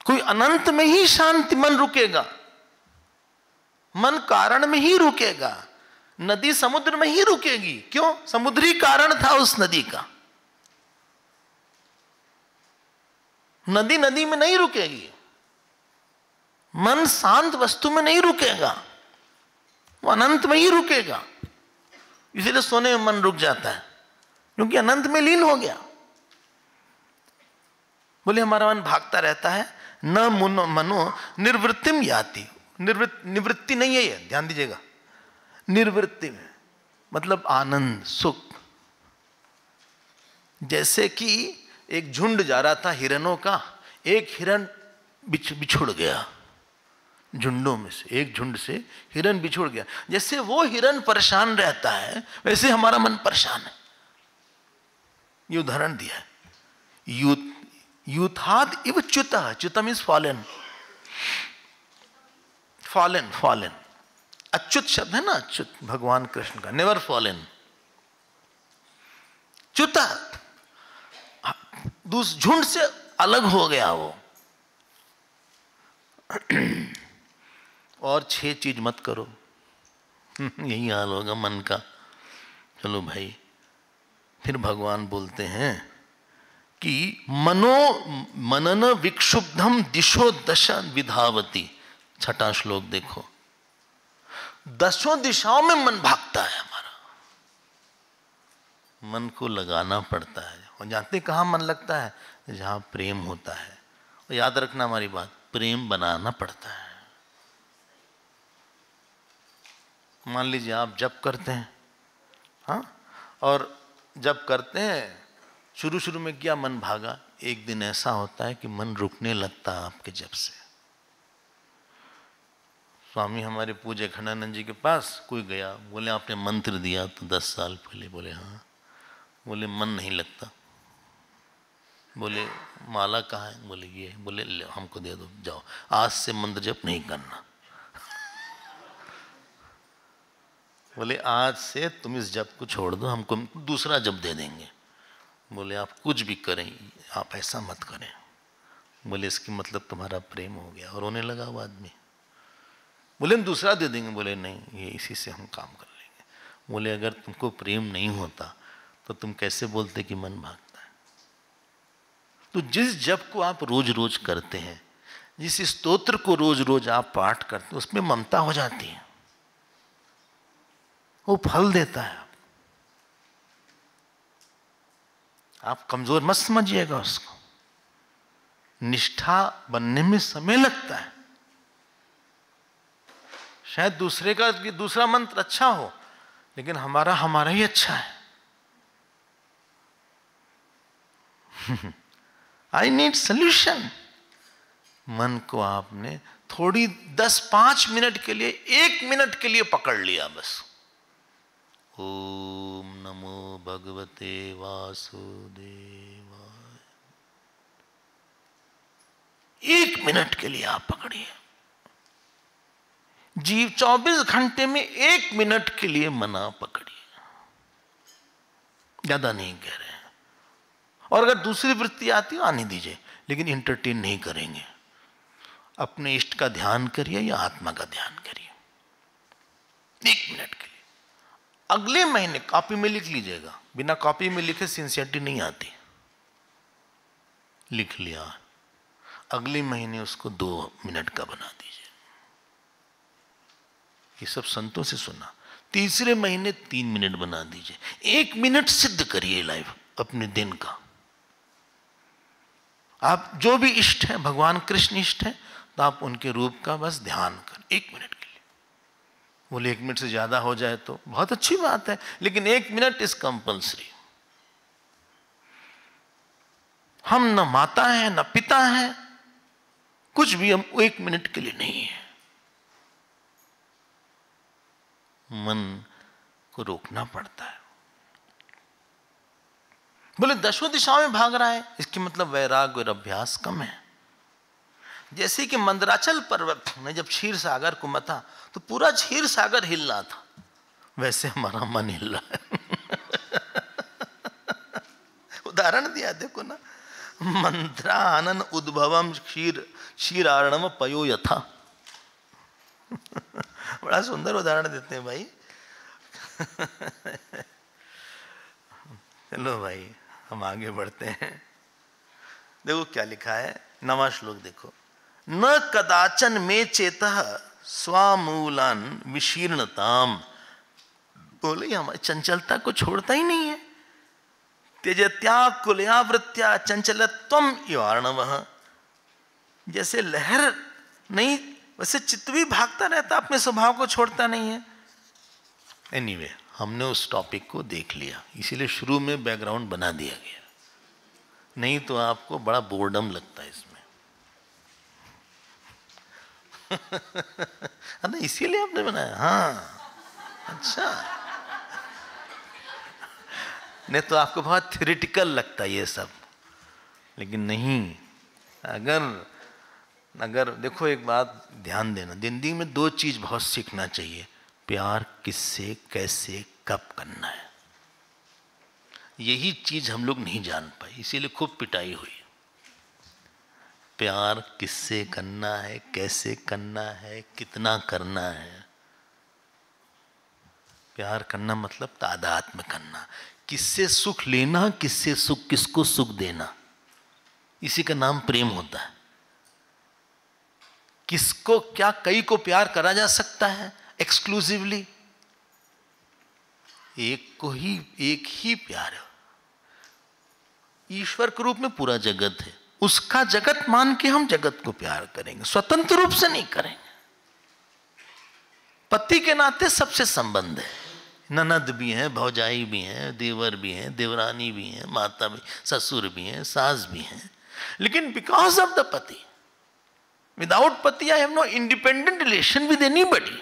Speaker 2: कोई अनंत में ही शांति मन रुकेगा, मन कारण में ही रुकेगा, नदी समुद्र में ही रुकेगी। क्यों? समुद्र ही कारण था उस नदी का। नदी नदी में नहीं रुकेगी, मन शांत वस्तु में नहीं रुकेगा, वो अनंत में ही रुकेगा। इसीलिए सोने में मन रुक जाता है, क्योंकि अनंत में लीन हो गया। बोले हमारा मन भागता रहता है, न मनो निर्वृत्तिम याति। निवृत्ति नहीं है ये, ध्यान दीजिएगा। निर्वृत्ति में मतलब आनंद, सुख। जैसे कि एक झुंड जा रहा था हिरणों का, एक हिरण बिछुड़ गया। झुंडों में से एक झुंड से हिरण बिछुड़ गया। जैसे वो हिरण परेशान रहता है, वैसे हमारा मन परेशान है। ये उदाहरण दिया है। यूथाद इव च्युतः, च्युतः मीन्स फॉलन, फॉलन फॉलन। अच्युत शब्द है ना, अच्युत भगवान कृष्ण का, नेवर फॉलन। च्युतः झुंड से अलग हो गया वो। और 6 चीज मत करो, यही हाल होगा मन का। चलो भाई, फिर भगवान बोलते हैं कि मनन विक्षुब्धम दिशो दश विधावती। 6ठा श्लोक देखो। 10 दिशाओं में मन भागता है हमारा। मन को लगाना पड़ता है। और जानते कहाँ मन लगता है? जहाँ प्रेम होता है। और याद रखना हमारी बात, प्रेम बनाना पड़ता है। मान लीजिए आप जप करते हैं, हाँ, और जप करते हैं, शुरू शुरू में क्या मन भागा, एक दिन ऐसा होता है कि मन रुकने लगता है आपके जप से। स्वामी हमारे पूज्य खंडानंद जी के पास कोई गया, बोले आपने मंत्र दिया तो 10 साल पहले। बोले हाँ। बोले मन नहीं लगता। बोले माला कहाँ है? बोले ये। बोले हमको दे दो, जाओ आज से मंत्र जप नहीं करना। बोले आज से तुम इस जप को छोड़ दो, हमको दूसरा जप दे देंगे। बोले आप कुछ भी करें, आप ऐसा मत करें। बोले इसकी मतलब तुम्हारा प्रेम हो गया। और रोने लगा वो आदमी। बोले हम दूसरा दे देंगे। बोले नहीं, ये इसी से हम काम कर लेंगे। बोले अगर तुमको प्रेम नहीं होता तो तुम कैसे बोलते कि मन भागता है? तो जिस जप को आप रोज रोज करते हैं, जिस स्तोत्र को रोज रोज आप पाठ करते हैं, उसमें ममता हो जाती है, वो फल देता है। आप कमजोर मत समझिएगा उसको। निष्ठा बनने में समय लगता है। शायद दूसरे का दूसरा मंत्र अच्छा हो, लेकिन हमारा ही अच्छा है। I need solution. मन को आपने थोड़ी 10-5 मिनट के लिए, 1 मिनट के लिए पकड़ लिया बस। ओम नमो भगवते वासुदेवाय। 1 मिनट के लिए आप पकड़िए। जीव 24 घंटे में 1 मिनट के लिए मना पकड़िए, ज्यादा नहीं कह रहे हैं। और अगर दूसरी वृत्ति आती है आने दीजिए, लेकिन इंटरटेन नहीं करेंगे। अपने इष्ट का ध्यान करिए या आत्मा का ध्यान करिए 1 मिनट के लिए। अगले महीने कॉपी में लिख लीजिएगा। बिना कॉपी में लिखे सिंसियरिटी नहीं आती। लिख लिया, अगले महीने उसको 2 मिनट का बना दीजिए। ये सब संतों से सुना। तीसरे महीने 3 मिनट बना दीजिए। 1 मिनट सिद्ध करिए लाइफ अपने दिन का। आप जो भी इष्ट है, भगवान कृष्ण इष्ट है, तो आप उनके रूप का बस ध्यान कर 1 मिनट के लिए। बोले 1 मिनट से ज्यादा हो जाए तो बहुत अच्छी बात है, लेकिन 1 मिनट इज कंपल्सरी। हम न माता है न पिता है, कुछ भी हम 1 मिनट के लिए नहीं है। मन को रोकना पड़ता है। बोले 10 दिशाओं में भाग रहा है, इसकी मतलब वैराग्य और अभ्यास कम है। जैसे कि मंदराचल पर्वत ने जब क्षीर सागर को मथा तो पूरा क्षीर सागर हिल रहा था, वैसे हमारा मन हिल रहा है। उदाहरण दिया देखो ना, मंत्रा आनन उद्भवम क्षीरार्णव पयो यथा। बड़ा सुंदर उदाहरण देते हैं भाई। चलो भाई हम आगे बढ़ते हैं। देखो क्या लिखा है, 9वां श्लोक देखो। न कदाचन में चेतः स्वामूलान विशीर्णताम। बोले हमारी चंचलता को छोड़ता ही नहीं है। त्यजत्या कुलया वृत्या चंचलत्वम इवार्णवः। जैसे लहर नहीं वैसे चित्त भी भागता रहता, अपने स्वभाव को छोड़ता नहीं है। एनीवे हमने उस टॉपिक को देख लिया, इसीलिए शुरू में बैकग्राउंड बना दिया गया, नहीं तो आपको बड़ा बोर्डम लगता है इसमें। है ना, इसीलिए आपने बनाया। हाँ अच्छा, नहीं तो आपको बहुत थ्योरेटिकल लगता है ये सब, लेकिन नहीं। अगर देखो एक बात ध्यान देना, जिंदगी में 2 चीज बहुत सीखना चाहिए। प्यार किससे कैसे कब करना है, यही चीज हम लोग नहीं जान पाए, इसीलिए खूब पिटाई हुई। प्यार किससे करना है, कैसे करना है, कितना करना है। प्यार करना मतलब तादाद में करना, किससे सुख लेना, किससे सुख, किसको सुख देना, इसी का नाम प्रेम होता है। किसको क्या, कई को प्यार करा जा सकता है एक्सक्लूसिवली, एक ही प्यार है। ईश्वर के रूप में पूरा जगत है, उसका जगत मान के हम जगत को प्यार करेंगे, स्वतंत्र रूप से नहीं करेंगे। पति के नाते सबसे संबंध है, ननद भी हैं, भौजाई भी हैं, देवर भी हैं, देवरानी भी हैं, माता भी, ससुर भी हैं, सास भी हैं, लेकिन बिकॉज ऑफ द पति, विदाउट पति I have no independent relation with anybody.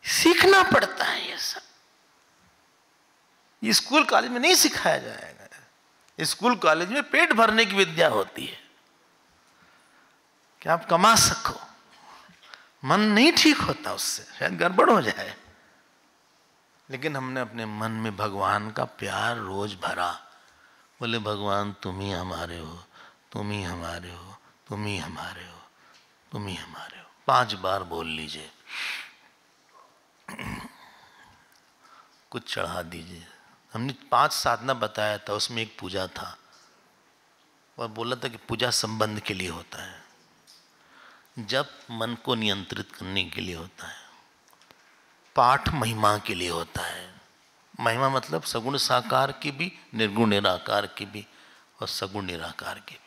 Speaker 2: सीखना पड़ता है ये सब, ये स्कूल कॉलेज में नहीं सिखाया जाएगा। स्कूल कॉलेज में पेट भरने की विद्या होती है कि आप कमा सको, मन नहीं ठीक होता उससे, शायद गड़बड़ हो जाए। लेकिन हमने अपने मन में भगवान का प्यार रोज भरा, बोले भगवान तुम ही हमारे हो, तुम ही हमारे हो, तुम ही हमारे हो, तुम ही हमारे हो, 5 बार बोल लीजिए, कुछ चढ़ा दीजिए। हमने 5 साधना बताया था, उसमें एक पूजा था, और बोला था कि पूजा संबंध के लिए होता है, जब मन को नियंत्रित करने के लिए होता है, पाठ महिमा के लिए होता है। महिमा मतलब सगुण साकार की भी, निर्गुण निराकार की भी, और सगुण निराकार की भी।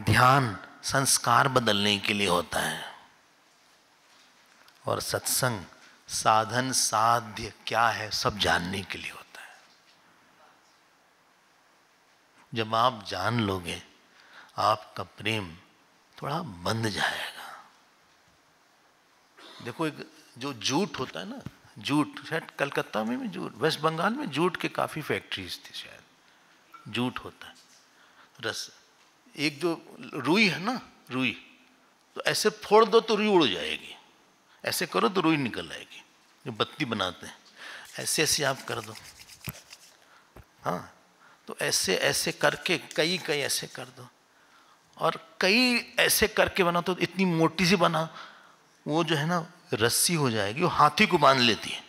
Speaker 2: ध्यान संस्कार बदलने के लिए होता है, और सत्संग साधन साध्य क्या है सब जानने के लिए होता है। जब आप जान लोगे, आपका प्रेम थोड़ा बंध जाएगा। देखो एक जो जूट होता है ना, जूट, शायद कलकत्ता में भी जूट, वेस्ट बंगाल में जूट के काफ़ी फैक्ट्रीज थी, शायद जूट होता है रस। एक जो रुई है ना, रुई, तो ऐसे फोड़ दो तो रुई उड़ जाएगी, ऐसे करो तो रुई निकल आएगी। जो बत्ती बनाते हैं ऐसे ऐसे आप कर दो, हाँ, तो ऐसे ऐसे करके कई ऐसे कर दो, और कई ऐसे करके बना तो इतनी मोटी सी बना, वो जो है ना रस्सी हो जाएगी, वो हाथी को बांध लेती है।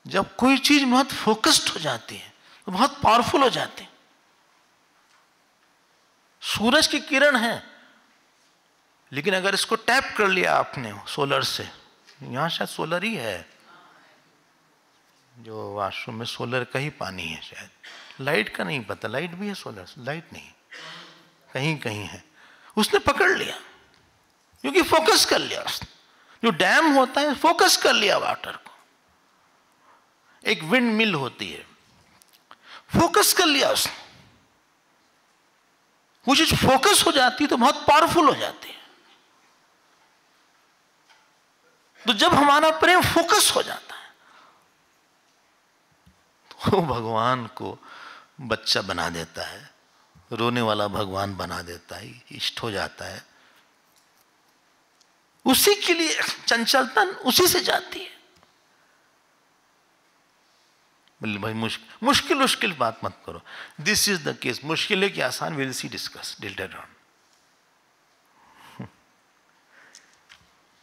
Speaker 2: जब कोई चीज बहुत फोकस्ड हो जाती है तो बहुत पावरफुल हो जाती है। सूरज की किरण है, लेकिन अगर इसको टैप कर लिया आपने सोलर से, यहां शायद सोलर ही है, जो वाशरूम में सोलर का ही पानी है, शायद लाइट का नहीं पता, लाइट भी है सोलर, लाइट नहीं, कहीं कहीं है। उसने पकड़ लिया क्योंकि फोकस कर लिया उसने। जो डैम होता है फोकस कर लिया वाटर को। एक विंड मिल होती है, फोकस कर लिया उसने। वो चीज फोकस हो जाती है तो बहुत पावरफुल हो जाती है। तो जब हमारा प्रेम फोकस हो जाता है तो भगवान को बच्चा बना देता है, रोने वाला भगवान बना देता है, इष्ट हो जाता है, उसी के लिए चंचलता उसी से जाती है। बोले भाई मुश्किल बात मत करो। This is the case. मुश्किल है कि आसान, will see discuss later on.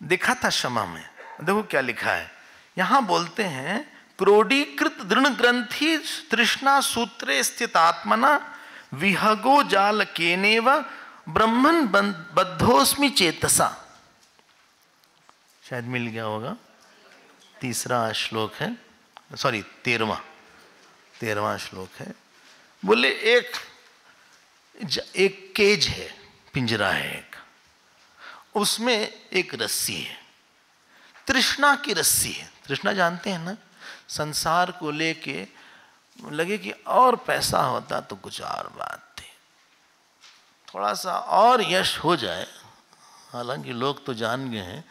Speaker 2: देखा था क्षमा में, देखो क्या लिखा है यहां। बोलते हैं क्रोडीकृत दृढ़ ग्रंथि तृष्णा सूत्रे स्थित आत्मना विहगो जाल केनेव ब्रह्मन बद्धोस्मि चेतसा। शायद मिल गया होगा। तीसरा श्लोक है, सॉरी 13वां श्लोक है। बोले एक केज है, पिंजरा है एक, उसमें एक रस्सी है, तृष्णा की रस्सी है। तृष्णा जानते हैं ना, संसार को लेके लगे कि और पैसा होता तो कुछ और बात थी, थोड़ा सा और यश हो जाए। हालांकि लोग तो जान गए हैं,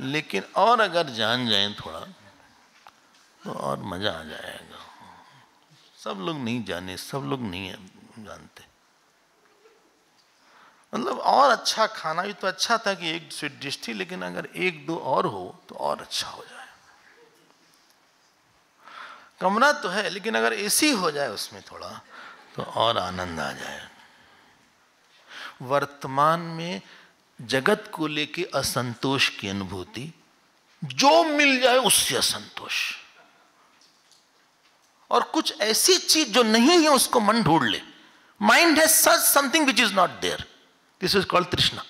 Speaker 2: लेकिन और अगर जान जाएं थोड़ा तो और मजा आ जाएगा। सब लोग नहीं जाने, सब लोग नहीं जानते। मतलब और अच्छा खाना भी तो अच्छा था कि एक स्वीट डिश थी, लेकिन अगर एक दो और हो तो और अच्छा हो जाए। कमरा तो है, लेकिन अगर एसी हो जाए उसमें थोड़ा तो और आनंद आ जाए। वर्तमान में जगत को लेके असंतोष की अनुभूति, जो मिल जाए उससे असंतोष, और कुछ ऐसी चीज जो नहीं है उसको मन ढूंढ ले। Mind has search something which is not there, this is called तृष्णा।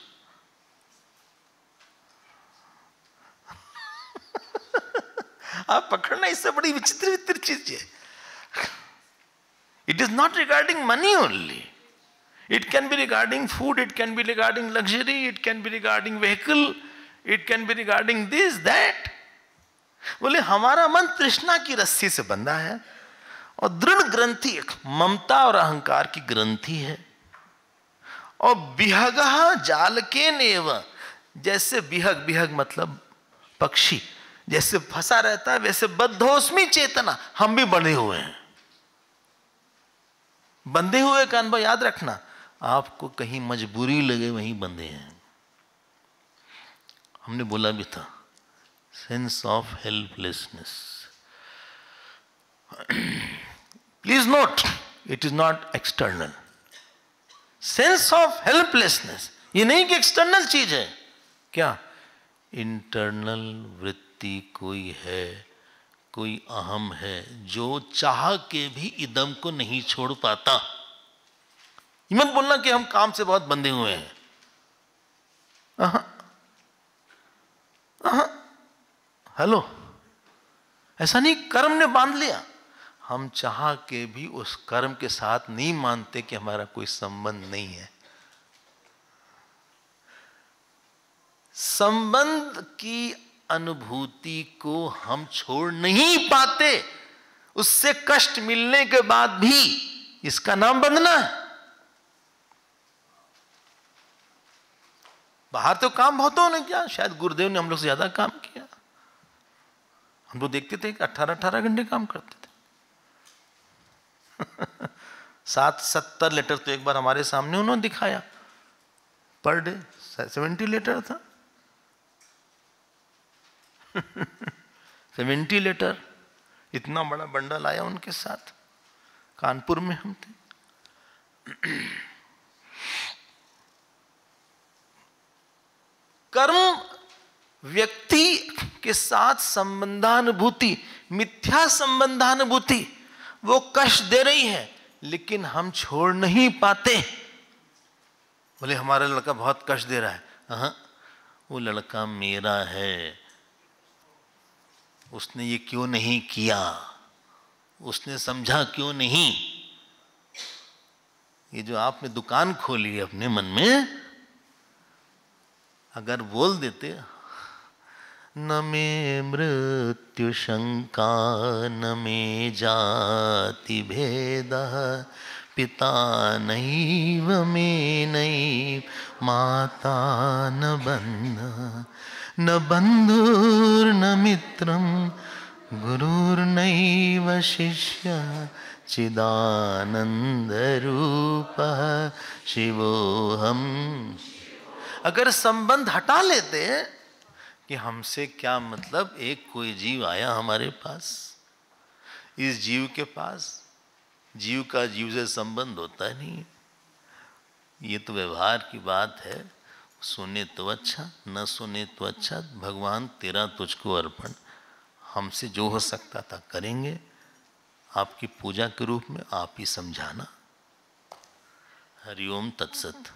Speaker 2: आप पकड़ना, इससे बड़ी विचित्र चीज है। It is not regarding money only, it can be regarding food, it can be regarding luxury, it can be regarding vehicle, it can be regarding this that. बोले हमारा मन तृष्णा की रस्सी से बंधा है, और दृढ़ ग्रंथि ममता और अहंकार की ग्रंथि है। और विहगः जालकेनेव, जैसे विहग मतलब पक्षी जैसे फंसा रहता है, वैसे बद्धोस्मि चेतना, हम भी बंधे हुए हैं। बंधे हुए का अनुभव याद रखना, आपको कहीं मजबूरी लगे वहीं बंधे हैं। हमने बोला भी था, sense of helplessness. Please note, it is not external. Sense of helplessness, ये नहीं कि एक्सटर्नल चीज है, क्या इंटरनल वृत्ति कोई है, कोई अहम है, जो चाह के भी इदम को नहीं छोड़ पाता। ये मत बोलना कि हम काम से बहुत बंधे हुए हैं। हेलो, ऐसा नहीं, कर्म ने बांध लिया। हम चाह के भी उस कर्म के साथ नहीं मानते कि हमारा कोई संबंध नहीं है। संबंध की अनुभूति को हम छोड़ नहीं पाते, उससे कष्ट मिलने के बाद भी। इसका नाम बंधना है। बाहर तो काम बहुत होने, क्या शायद गुरुदेव ने हम लोग से ज्यादा काम किया। हम लोग देखते थे कि 18-18 घंटे काम करते थे। 770 लेटर तो एक बार हमारे सामने उन्होंने दिखाया पर डे। 70 लेटर था। 70 लेटर, इतना बड़ा बंडल आया उनके साथ। कानपुर में हम थे। कर्म व्यक्ति के साथ संबंधानुभूति, मिथ्या संबंधानुभूति, वो कष्ट दे रही है, लेकिन हम छोड़ नहीं पाते। बोले हमारा लड़का बहुत कष्ट दे रहा है। वो लड़का मेरा है, उसने ये क्यों नहीं किया, उसने समझा क्यों नहीं। ये जो आपने दुकान खोली है अपने मन में, अगर बोल देते न मे मृत्यु शंका न मे जाति भेदः पिता नैव मे नैव माता न बन्धुः न बन्धुर्न मित्रं गुरुर्नैव शिष्यः चिदानंद रूपः शिवोहम। अगर संबंध हटा लेते
Speaker 1: कि हमसे क्या मतलब, एक कोई जीव आया हमारे पास, इस जीव के पास जीव का जीव से संबंध होता नहीं, ये तो व्यवहार की बात है, सुने तो अच्छा, न सुने तो अच्छा, भगवान तेरा तुझको अर्पण, हमसे जो हो सकता था करेंगे, आपकी पूजा के रूप में आप ही समझाना। हरिओम तत्सत।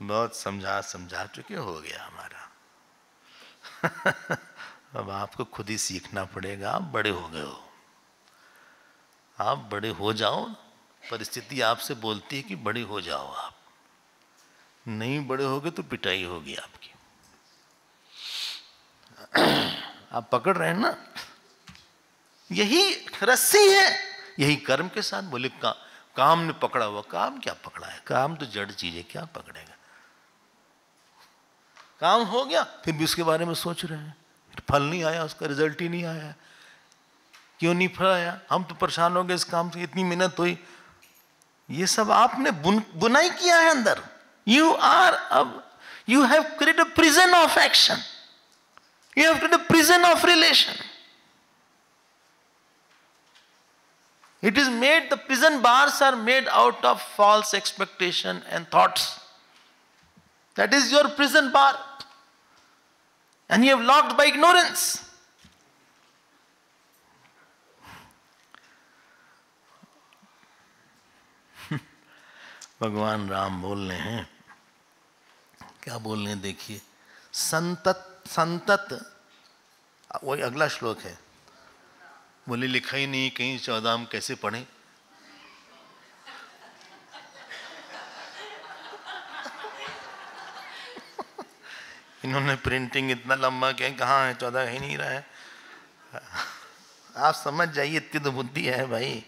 Speaker 1: बहुत समझा चुके, हो गया हमारा। अब आपको खुद ही सीखना पड़ेगा, आप बड़े हो गए हो, आप बड़े हो जाओ, परिस्थिति आपसे बोलती है कि बड़े हो जाओ, आप नहीं बड़े होगे तो पिटाई होगी आपकी। आप पकड़ रहे हैं ना, यही रस्सी है, यही कर्म के साथ। बोले काम ने पकड़ा हुआ, काम क्या पकड़ा है, काम तो जड़ चीज है, क्या पकड़ेगा। काम हो गया फिर भी उसके बारे में सोच रहे हैं, फिर फल नहीं आया, उसका रिजल्ट ही नहीं आया, क्यों नहीं फल आया, हम तो परेशान हो गए इस काम से, इतनी मेहनत हुई। ये सब आपने बुनाई किया है अंदर। You have created a prison of action. You have created a prison of relation. It is made, the prison bars are made out of false expectation and thoughts. That is your prison bar. And you have locked by ignorance. भगवान राम बोल रहे हैं, क्या बोल रहे हैं देखिए, संतत, वही अगला श्लोक है। बोले लिखा ही नहीं कहीं 14 हम कैसे पढ़ें। इन्होंने प्रिंटिंग इतना लंबा किया, कहाँ है 14, ही नहीं रहा है। आप समझ जाइए, इतनी तो बुद्धि है भाई।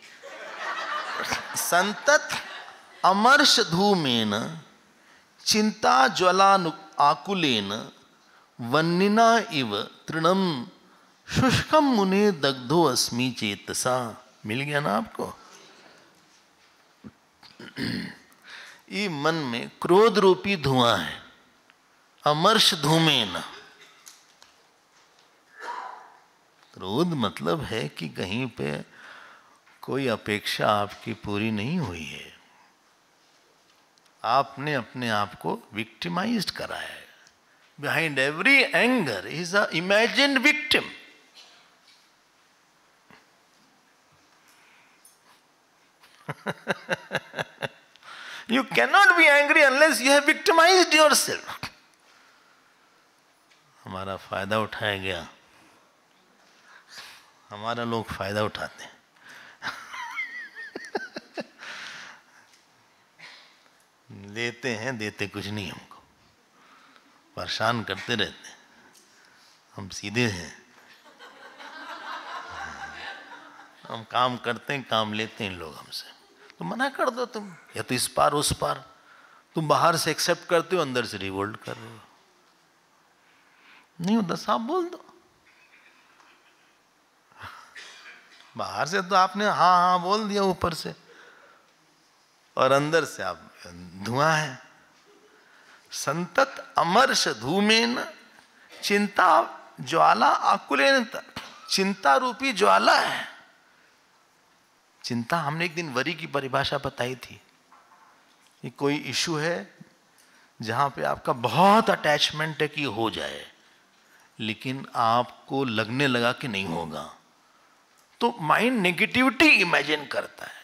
Speaker 1: संतत अमर्ष धूमेन चिंता ज्वला आकुलेन वन्निना इव तृणम शुष्कम मुने दग्धो अस्मि चेतसा। मिल गया ना आपको। ये मन में क्रोध रूपी धुआं है, अमर्ष धूमेन। क्रोध मतलब है कि कहीं पे कोई अपेक्षा आपकी पूरी नहीं हुई है, आपने अपने आप को विक्टिमाइज्ड करा है। Behind every anger is a imagined victim. You cannot be angry unless you have victimized yourself. हमारा फायदा उठाया गया, हमारा लोग फायदा उठाते हैं। लेते हैं, देते कुछ नहीं, हमको परेशान करते रहते हैं। हम सीधे हैं, हम काम करते हैं, काम लेते हैं लोग हमसे। तो मना कर दो तुम, या तो इस पार उस पार। तुम बाहर से एक्सेप्ट करते हो, अंदर से रिवोल्ट कर रहे हो। नहीं होता साफ बोल दो। बाहर से तो आपने हाँ हाँ बोल दिया ऊपर से, और अंदर से आप धुआं है। संतत अमर्ष धूमेन चिंता ज्वाला आकुलेन। चिंता रूपी ज्वाला है। चिंता, हमने एक दिन वरी की परिभाषा बताई थी कि कोई इशू है जहां पे आपका बहुत अटैचमेंट है कि हो जाए, लेकिन आपको लगने लगा कि नहीं होगा, तो माइंड नेगेटिविटी इमेजिन करता है।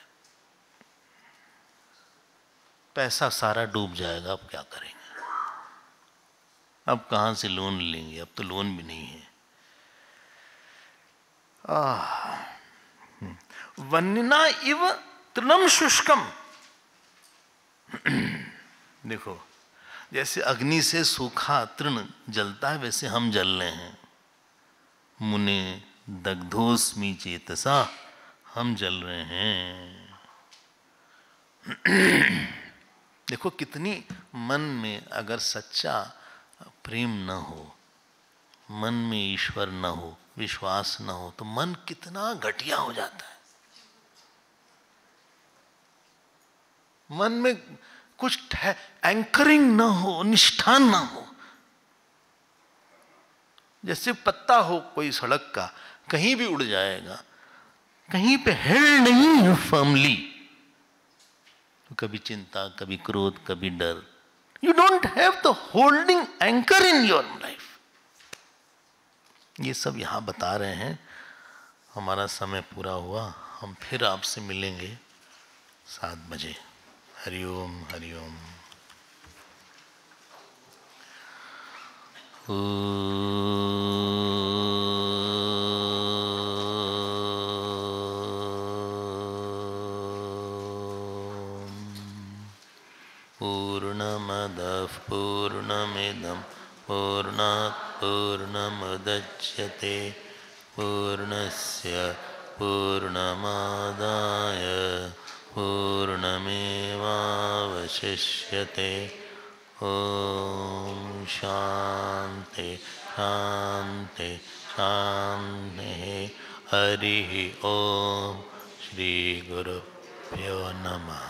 Speaker 1: पैसा सारा डूब जाएगा, अब क्या करेंगे, अब कहां से लोन लेंगे, अब तो लोन भी नहीं है। वन्निना इव तृणम शुष्कम। देखो, जैसे अग्नि से सूखा तृण जलता है, वैसे हम जल रहे हैं। मुने दग्धोस्मि चेतसा, हम जल रहे हैं। देखो कितनी, मन में अगर सच्चा प्रेम न हो, मन में ईश्वर न हो, विश्वास न हो, तो मन कितना घटिया हो जाता है। मन में
Speaker 2: कुछ एंकरिंग ना हो, निष्ठान ना हो। जैसे पत्ता हो कोई सड़क का, कहीं भी उड़ जाएगा, कहीं पे हेल्ड नहीं है फर्मली। तो कभी चिंता, कभी क्रोध, कभी डर। You don't have the holding anchor in your life. ये सब यहां बता रहे हैं। हमारा समय पूरा हुआ, हम फिर आपसे मिलेंगे 7 बजे। हरिओम हरिओम। पूर्णमदः पूर्णमिदं पूर्णात् पूर्णमुदच्यते पूर्णस्य पूर्णमादाय पूर्णमेवावशिष्यते। ॐ शान्ति शान्ति शान्तिः। हरिः ॐ। श्री गुरुभ्यो नमः।